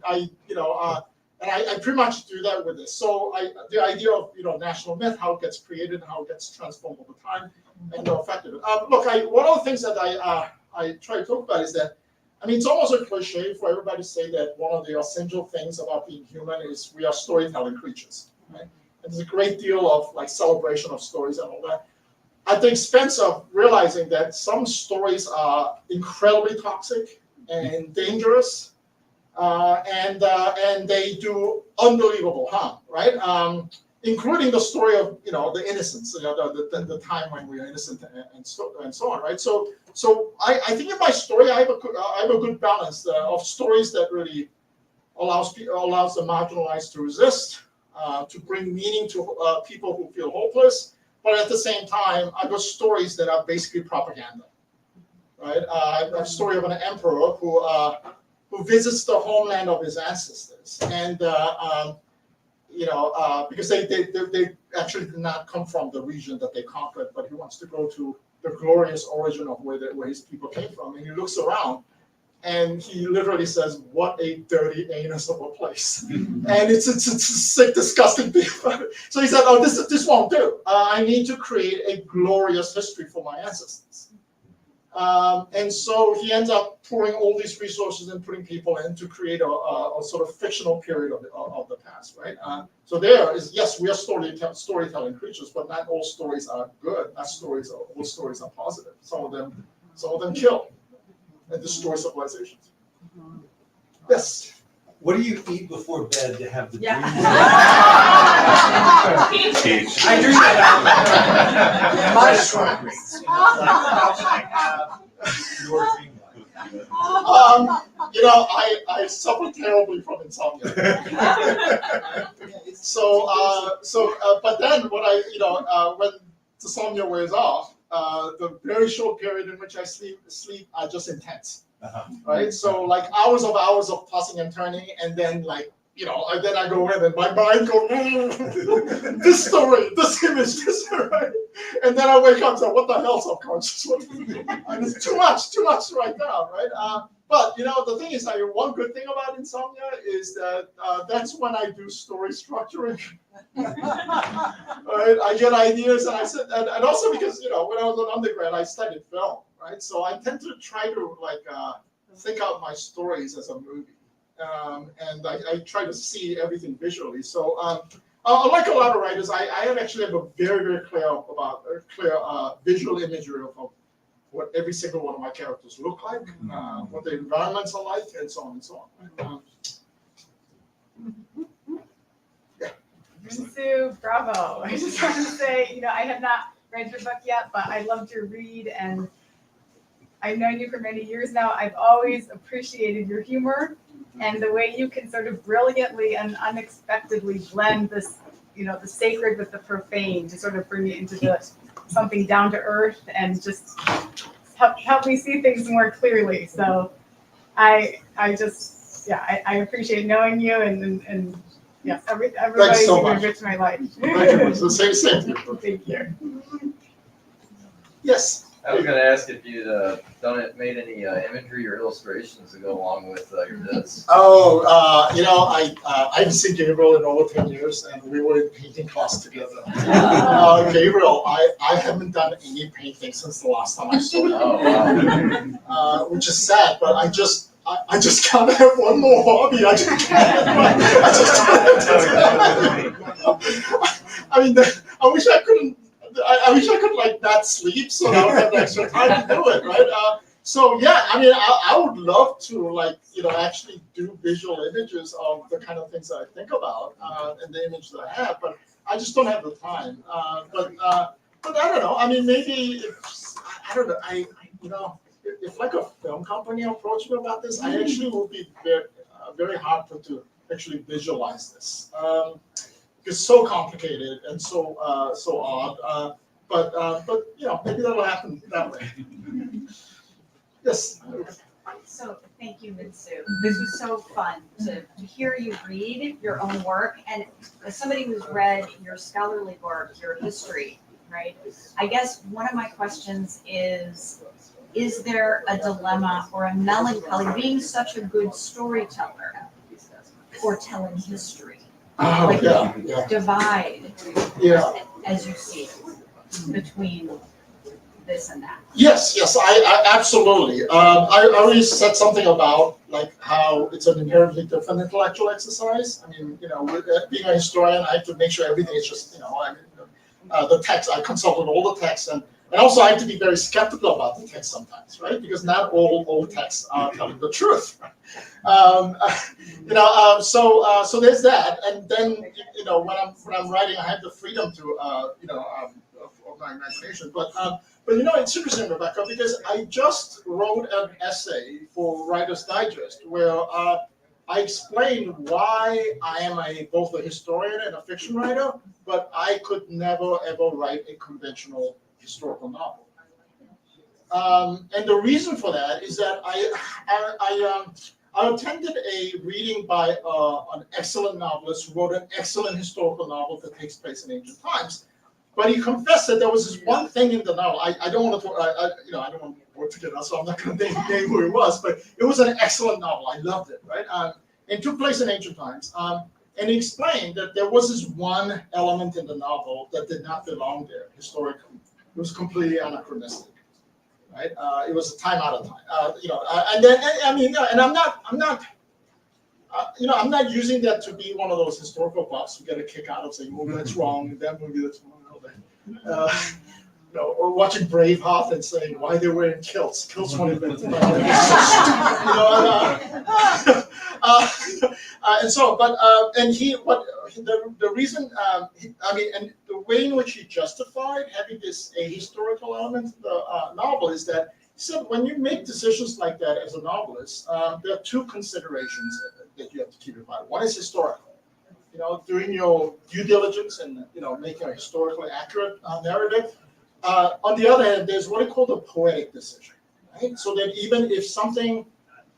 pretty much do that with this. So the idea of national myth, how it gets created, how it gets transformed over time, and how effective. Look, one of the things that I try to talk about is that it's almost a cliche for everybody to say that one of the essential things about being human is we are storytelling creatures. Right, and there's a great deal of like celebration of stories and all that. At the expense of realizing that some stories are incredibly toxic and dangerous, and they do unbelievable harm, right? Including the story of the innocence, the time when we are innocent and so on, right? So I think in my story I have a good balance of stories that really allows the marginalized to resist, to bring meaning to people who feel hopeless. But at the same time, I've got stories that are basically propaganda, right? I have a story of an emperor who visits the homeland of his ancestors, and because they actually did not come from the region that they conquered, but he wants to go to the glorious origin of where his people came from, and he looks around, and he literally says, "What a dirty anus of a place," and it's a sick, disgusting thing about it. So he said, "Oh, this won't do. I need to create a glorious history for my ancestors." And so he ends up pouring all these resources and putting people in to create a sort of fictional period of the past, right? So there is, yes, we are storytelling creatures, but not all stories are good. Not all stories are positive. Some of them kill and destroy civilizations. Yes. What do you eat before bed to have the dream? I dream about mushrooms. How should I have Your dream I suffer terribly from insomnia. But then when insomnia wears off, the very short period in which I sleep are just intense, right? So like hours of tossing and turning, and then then I go in and my mind goes, this story, this image, this, right? And then I wake up and say, what the hell, subconscious? And it's too much to write down, right? But the thing is, one good thing about insomnia is that that's when I do story structuring. Right? I get ideas, and I sit, and also because when I was an undergrad, I studied film, right? So I tend to try to think out my stories as a movie. And I try to see everything visually. So unlike a lot of writers, I actually have a very, very clear visual imagery of what every single one of my characters look like, what the environments are like, and so on and so on. Minsoo, bravo. I just want to say, I have not read your book yet, but I loved your read, and I've known you for many years now. I've always appreciated your humor and the way you can sort of brilliantly and unexpectedly blend this, the sacred with the profane to sort of bring it into something down to earth and just help me see things more clearly. So I appreciate knowing you, and yes, everybody's so been much. enriched my life. Thank you. It's the same thing. Thank you. Yes. I was going to ask if you'd made any imagery or illustrations to go along with your bits. Oh, I haven't seen Gabriel in over 10 years, and we were in painting class together. Gabriel, I haven't done any painting since the last time I saw you. Oh, wow. Which is sad, but I just can't have one more hobby. I just can't. I mean, I wish I couldn't. I wish I could not sleep, so I would have extra time to do it, right? So yeah, I mean, I would love to actually do visual images of the kind of things that I think about and the image that I have, but I just don't have the time. But I don't know. I mean, maybe I don't know. If like a film company approached me about this, I actually would be very, very hard to actually visualize this. It's so complicated and so odd, but maybe that'll happen that way. Yes. So thank you, Minsoo. This was so fun to hear you read your own work, and as somebody who's read your scholarly work, your history, right? I guess one of my questions is there a dilemma or a melancholy being such a good storyteller for telling history? Oh, yeah. Divide, as you see it, between this and that. Yes, I absolutely. I already said something about how it's an inherently different intellectual exercise. I mean, with being a historian, I have to make sure everything is just, the text. I consulted all the texts, and also I have to be very skeptical about the text sometimes, right? Because not all texts are telling the truth. So there's that, and then when I'm writing, I have the freedom to of my imagination. But it's interesting, Rebecca, because I just wrote an essay for Writer's Digest where I explained why I am both a historian and a fiction writer, but I could never ever write a conventional historical novel. And the reason for that is that I attended a reading by an excellent novelist who wrote an excellent historical novel that takes place in ancient times. But he confessed that there was this one thing in the novel. I don't want to talk, I don't want to work together, so I'm not going to name who it was. But it was an excellent novel. I loved it. Right. It took place in ancient times. And he explained that there was this one element in the novel that did not belong there historically. It was completely anachronistic, right? It was a time out of time, and then and I'm not, I'm not using that to be one of those historical buffs who get a kick out of saying, "Oh, that's wrong," that movie that's wrong, or watching Braveheart and saying why they were in kilts. Kilts weren't invented by them. The reason, and the way in which he justified having this ahistorical element in the novel is that he said when you make decisions like that as a novelist, there are two considerations that you have to keep in mind. One is historical. Doing your due diligence and making a historically accurate narrative. On the other hand, there's what I call the poetic decision, right? So that even if something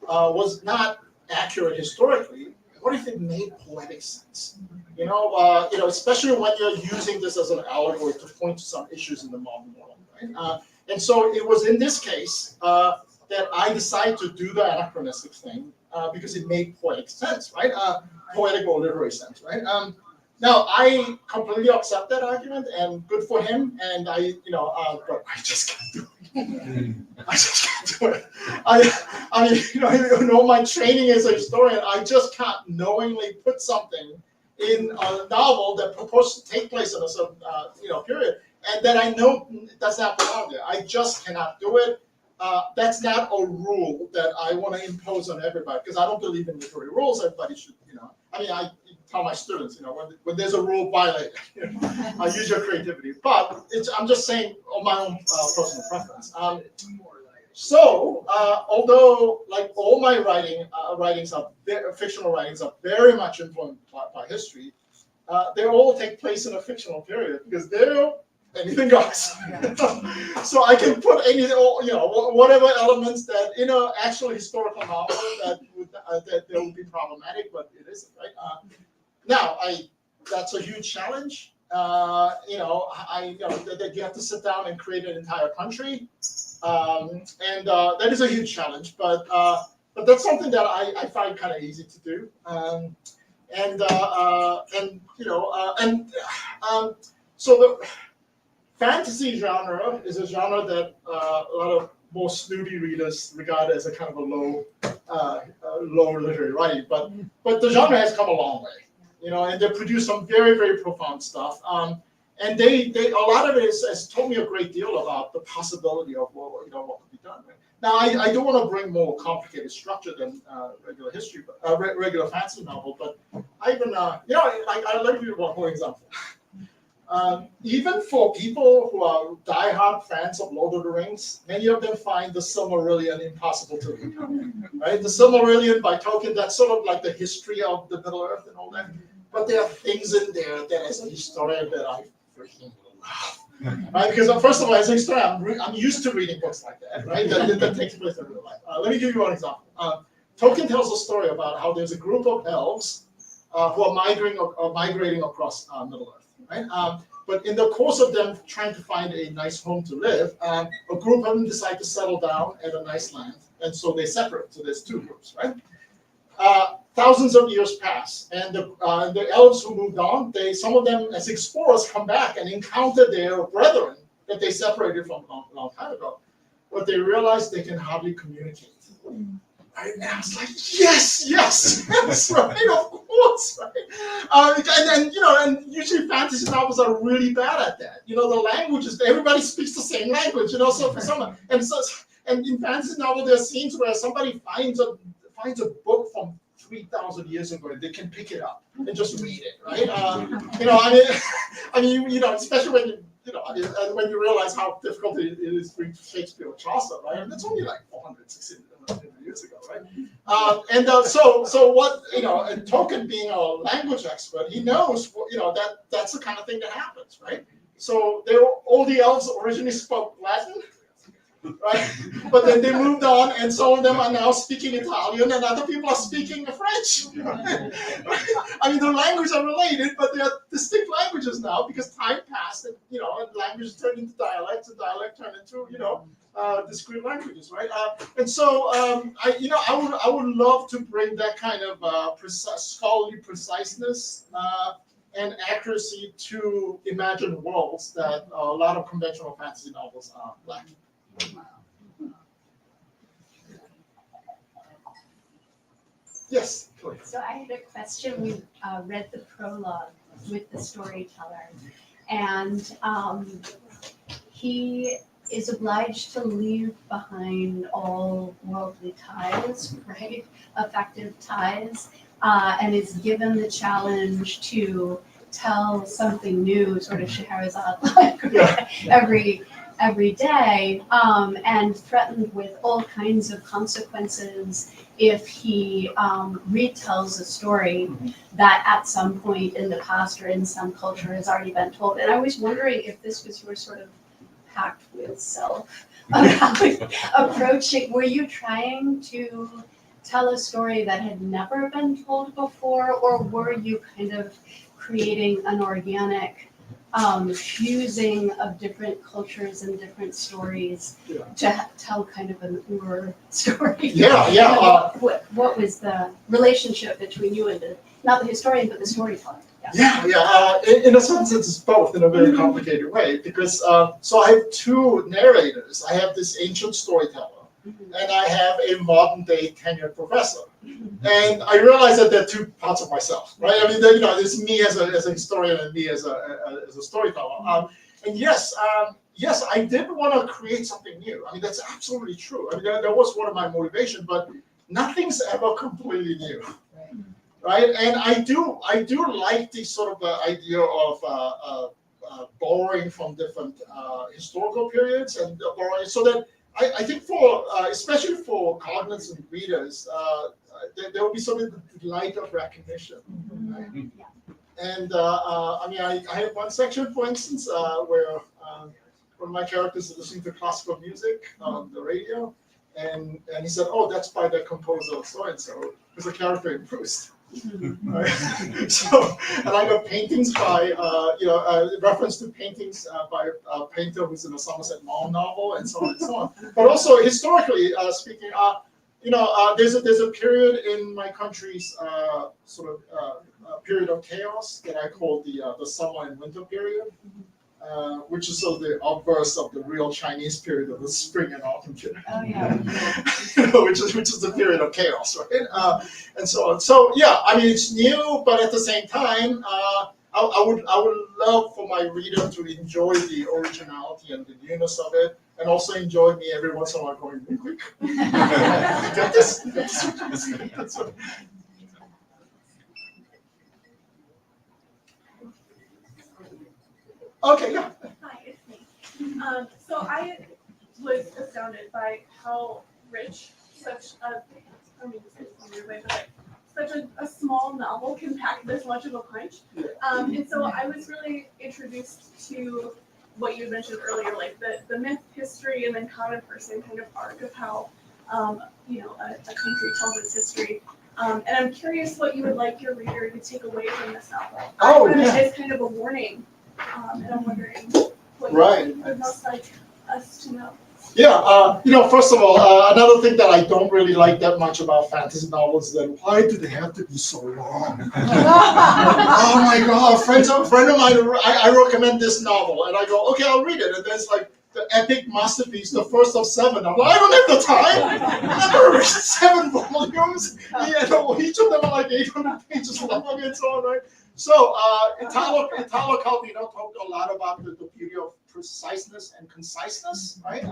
was not accurate historically, what if it made poetic sense? Especially when you're using this as an allegory to point to some issues in the modern world, right? And so it was in this case that I decided to do the anachronistic thing because it made poetic sense, right? Poetic or literary sense, right? Now I completely accept that argument, and good for him. And but I just can't do it. I just can't do it. My training as a historian, I just can't knowingly put something in a novel that purports to take place in a certain period, and that I know does not belong there. I just cannot do it. That's not a rule that I want to impose on everybody because I don't believe in literary rules. Everybody should, I tell my students, when there's a rule, violate it. I use your creativity, but I'm just saying on my own personal preference. Although like all my fictional writings are very much influenced by history, they all take place in a fictional period because anything goes. So I can put whatever elements that actual historical novel that would be problematic, but it isn't, right? Now that's a huge challenge. That you have to sit down and create an entire country, and that is a huge challenge. But that's something that I find kind of easy to do. So the fantasy genre is a genre that a lot of more snooty readers regard as a kind of a low literary writing, but the genre has come a long way, and they produce some very, very profound stuff. And they a lot of it has told me a great deal about the possibility of what could be done. Right? Now I don't want to bring more complicated structure than regular history, regular fantasy novel, but I even let me give you one more example. Even for people who are diehard fans of Lord of the Rings, many of them find the Silmarillion impossible to read. Right? The Silmarillion by Tolkien, that's sort of like the history of the Middle Earth and all that. But there are things in there that, as a historian, that I freaking love. Right? Because first of all, as a historian, I'm used to reading books like that, right? That takes place in real life. Let me give you one example. Tolkien tells a story about how there's a group of elves who are migrating across Middle Earth. Right? But in the course of them trying to find a nice home to live, a group of them decide to settle down at a nice land, and so they separate. So there's two groups, right? Thousands of years pass, and the elves who moved on, some of them as explorers come back and encounter their brethren that they separated from a long time ago, but they realize they can hardly communicate. Right now, it's like yes, right, of course, right. And usually fantasy novels are really bad at that. The languages, everybody speaks the same language. So for someone, and in fantasy novel, there are scenes where somebody finds a book from 3,000 years ago and they can pick it up and just read it, right? Especially when you realize how difficult it is to read Shakespeare or Chaucer, right? And that's only like 400, 600 years ago, right? So what, and Tolkien being a language expert, he knows, that's the kind of thing that happens, right? So all the elves originally spoke Latin, right? But then they moved on, and some of them are now speaking Italian, and other people are speaking French. Right? I mean, the languages are related, but they are distinct languages now because time passed, and and language turned into dialects, and dialect turned into discrete languages, right? And so I would love to bring that kind of scholarly preciseness and accuracy to imagined worlds that a lot of conventional fantasy novels are lacking. Yes, Chloe. So I had a question. We read the prologue with the storyteller, and he is obliged to leave behind all worldly ties, right? Effective ties, and is given the challenge to tell something new, sort of Scheherazade-like, every day, and threatened with all kinds of consequences if he retells a story that at some point in the past or in some culture has already been told. And I was wondering if this was your sort of pact with self about approaching. Were you trying to tell a story that had never been told before, or were you kind of creating an organic fusing of different cultures and different stories to tell kind of an story? What was the relationship between you and not the historian, but the storyteller? In a sense, it's both in a very complicated way because so I have two narrators. I have this ancient storyteller, and I have a modern day tenured professor. And I realize that there are two parts of myself, right? I mean, there's me as a historian and me as a storyteller. And yes, I did want to create something new. I mean, that's absolutely true. I mean, that was one of my motivations, but nothing's ever completely new. Right, and I do like the sort of idea of borrowing from different historical periods and borrowing, so that I think for especially for cognizant readers, there will be sort of the delight of recognition. Right? And I mean, I have one section, for instance, where one of my characters is listening to classical music on the radio, and he said, "Oh, that's by the composer so and so." There's a character in Proust. Right? So, and I got paintings by, reference to paintings by a painter who's in a Somerset Maugham novel, and so on and so on. But also historically speaking, there's a period in my country's period of chaos that I call the summer and winter period. Which is sort of the obverse of the real Chinese period of the spring and autumn period. Oh yeah. which is the period of chaos, right? And so on. So yeah, I mean it's new, but at the same time, I would love for my reader to enjoy the originality and the newness of it, and also enjoy me every once in a while going, quick. Get this? That's what. Okay, yeah. Hi, it's me. So I was astounded by how rich such a, I mean, this is a weird way, but like, such a small novel can pack this much of a punch. And so I was really introduced to what you had mentioned earlier, like the myth, history, and then common person kind of arc of how, a country tells its history. And I'm curious what you would like your reader to take away from this novel. I read it as kind of a warning. And I'm wondering what you would most like us to know. Yeah, first of all, another thing that I don't really like that much about fantasy novels is that why do they have to be so long? Oh my God, a friend of mine, I recommend this novel, and I go, okay, I'll read it, and then it's like the epic masterpiece, the first of 7. I'm like, I don't have the time. I never read 7 volumes. Each of them are like 800 pages long and so on, right? So Italo Calvino talked a lot about the beauty of preciseness and conciseness, right?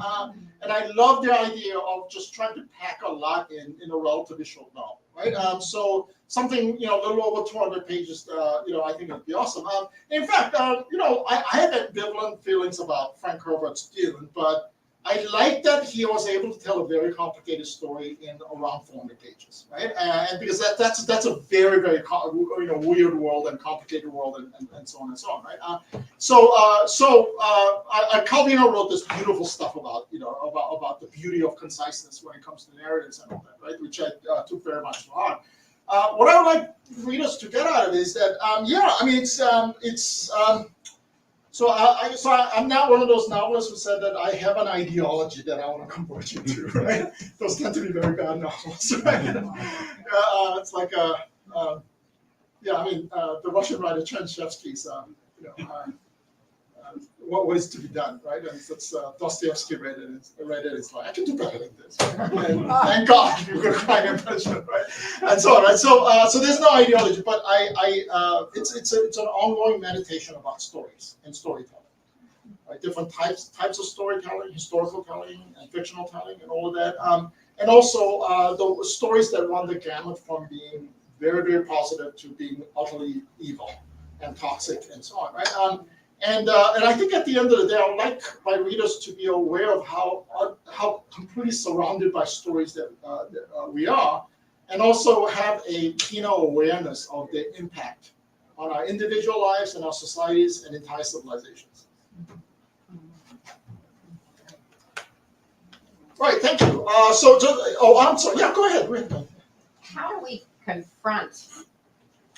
And I love the idea of just trying to pack a lot in a relatively short novel, right? So something, a little over 200 pages, I think would be awesome. In fact, I have ambivalent feelings about Frank Herbert's Dune, but I like that he was able to tell a very complicated story in around 400 pages, right? And because that's a very weird world and complicated world and so on and so on, right? Calvino wrote this beautiful stuff about about the beauty of conciseness when it comes to narratives and all that, right? Which I took very much to heart. What I would like readers to get out of it is that So I'm not one of those novelists who said that I have an ideology that I want to convert you to, right? Those tend to be very bad novels, right? It's like the Russian writer Chernyshevsky's, what is to be done, right? And it's Dostoevsky read it. It's like I can do better than this. Right? And thank God you're going to find impression, right? And so on, right? So there's no ideology, but it's an ongoing meditation about stories and storytelling, right? Different types of storytelling, historical telling, and fictional telling, and all of that. And also the stories that run the gamut from being very, very positive to being utterly evil and toxic and so on, right? And I think at the end of the day, I would like my readers to be aware of how completely surrounded by stories that we are, and also have a keener awareness of their impact on our individual lives and our societies and entire civilizations. Right, thank you. I'm sorry. Yeah, go ahead. How do we confront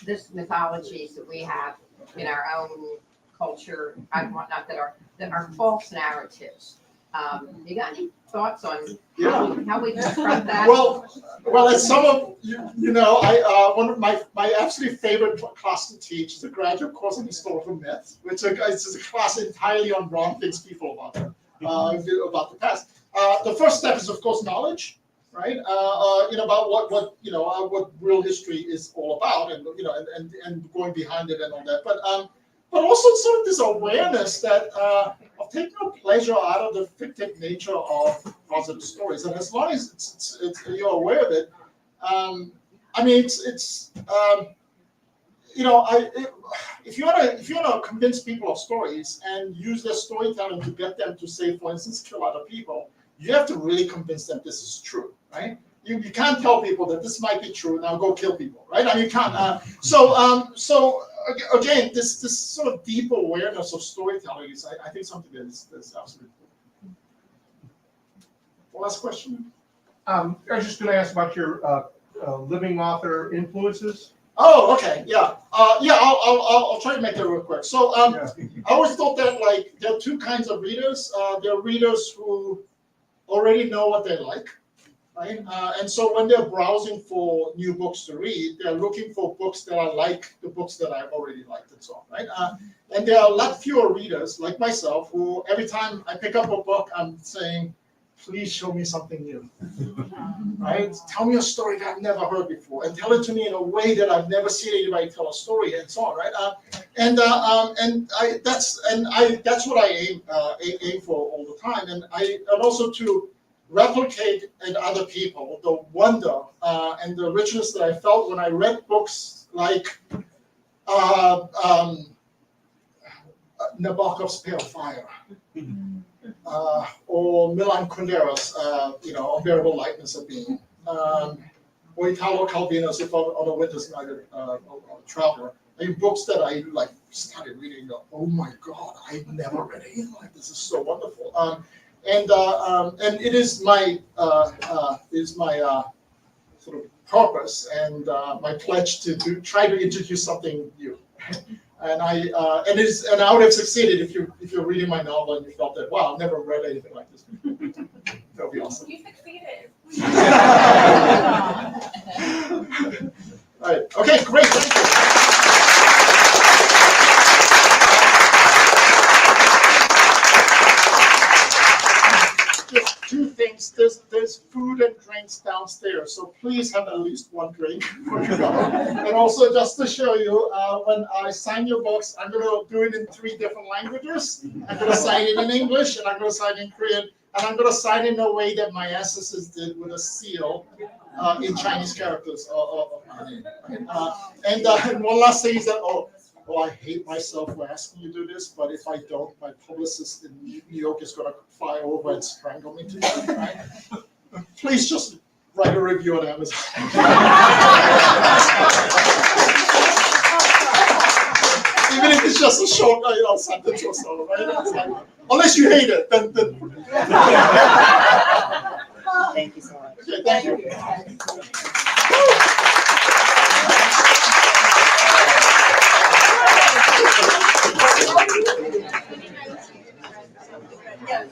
this mythologies that we have in our own culture, not that are false narratives? You got any thoughts on how we confront that? Well, as some of you know, one of my absolute favorite class to teach is a graduate course in historical myth, which is a class entirely on wrong things people about the past. The first step is, of course, knowledge, right? About what real history is all about, and going behind it and all that. But also sort of this awareness that of taking a pleasure out of the fictive nature of positive stories, and as long as it's you're aware of it, if you want to convince people of stories and use their storytelling to get them to say, for instance, kill other people, you have to really convince them this is true, right? You can't tell people that this might be true, now go kill people, right? I mean, you can't. So again, this sort of deep awareness of storytelling is, I think, something that's absolutely cool. One last question? I was just going to ask about your living author influences. Oh, okay, yeah. I'll try to make that real quick. So I always thought that, like, there are two kinds of readers. There are readers who already know what they like, right? And so when they're browsing for new books to read, they're looking for books that are like the books that I've already liked and so on, right? And there are a lot fewer readers, like myself, who every time I pick up a book, I'm saying, please show me something new, right? Tell me a story that I've never heard before, and tell it to me in a way that I've never seen anybody tell a story, and so on, right? That's what I aim for all the time, and also to replicate in other people the wonder and the richness that I felt when I read books like Nabokov's Pale Fire. Or Milan Kunderas, Unbearable Lightness of Being, or Italo Calvino's On a Winter's Night, a Traveler. I mean, books that I started reading and go, oh my God, I've never read anything like this. This is so wonderful. And it is my sort of purpose and my pledge to try to introduce something new. And I would have succeeded if you're reading my novel and you felt that, wow, I've never read anything like this before. That would be awesome. You succeeded. All right. Okay, great. Thank you. Just two things. There's food and drinks downstairs, so please have at least one drink before you go. And also, just to show you, when I sign your books, I'm going to do it in 3 different languages. I'm going to sign it in English, and I'm going to sign it in Korean, and I'm going to sign it in a way that my ancestors did with a seal in Chinese characters of my name. And one last thing is that, oh, I hate myself for asking you to do this, but if I don't, my publicist in New York is gonna fly over and strangle me to death, right? Please just write a review on Amazon. Even if it's just a short, sentence or so, right? It's like, unless you hate it, then. Thank you so much. Okay, thank you. Yeah.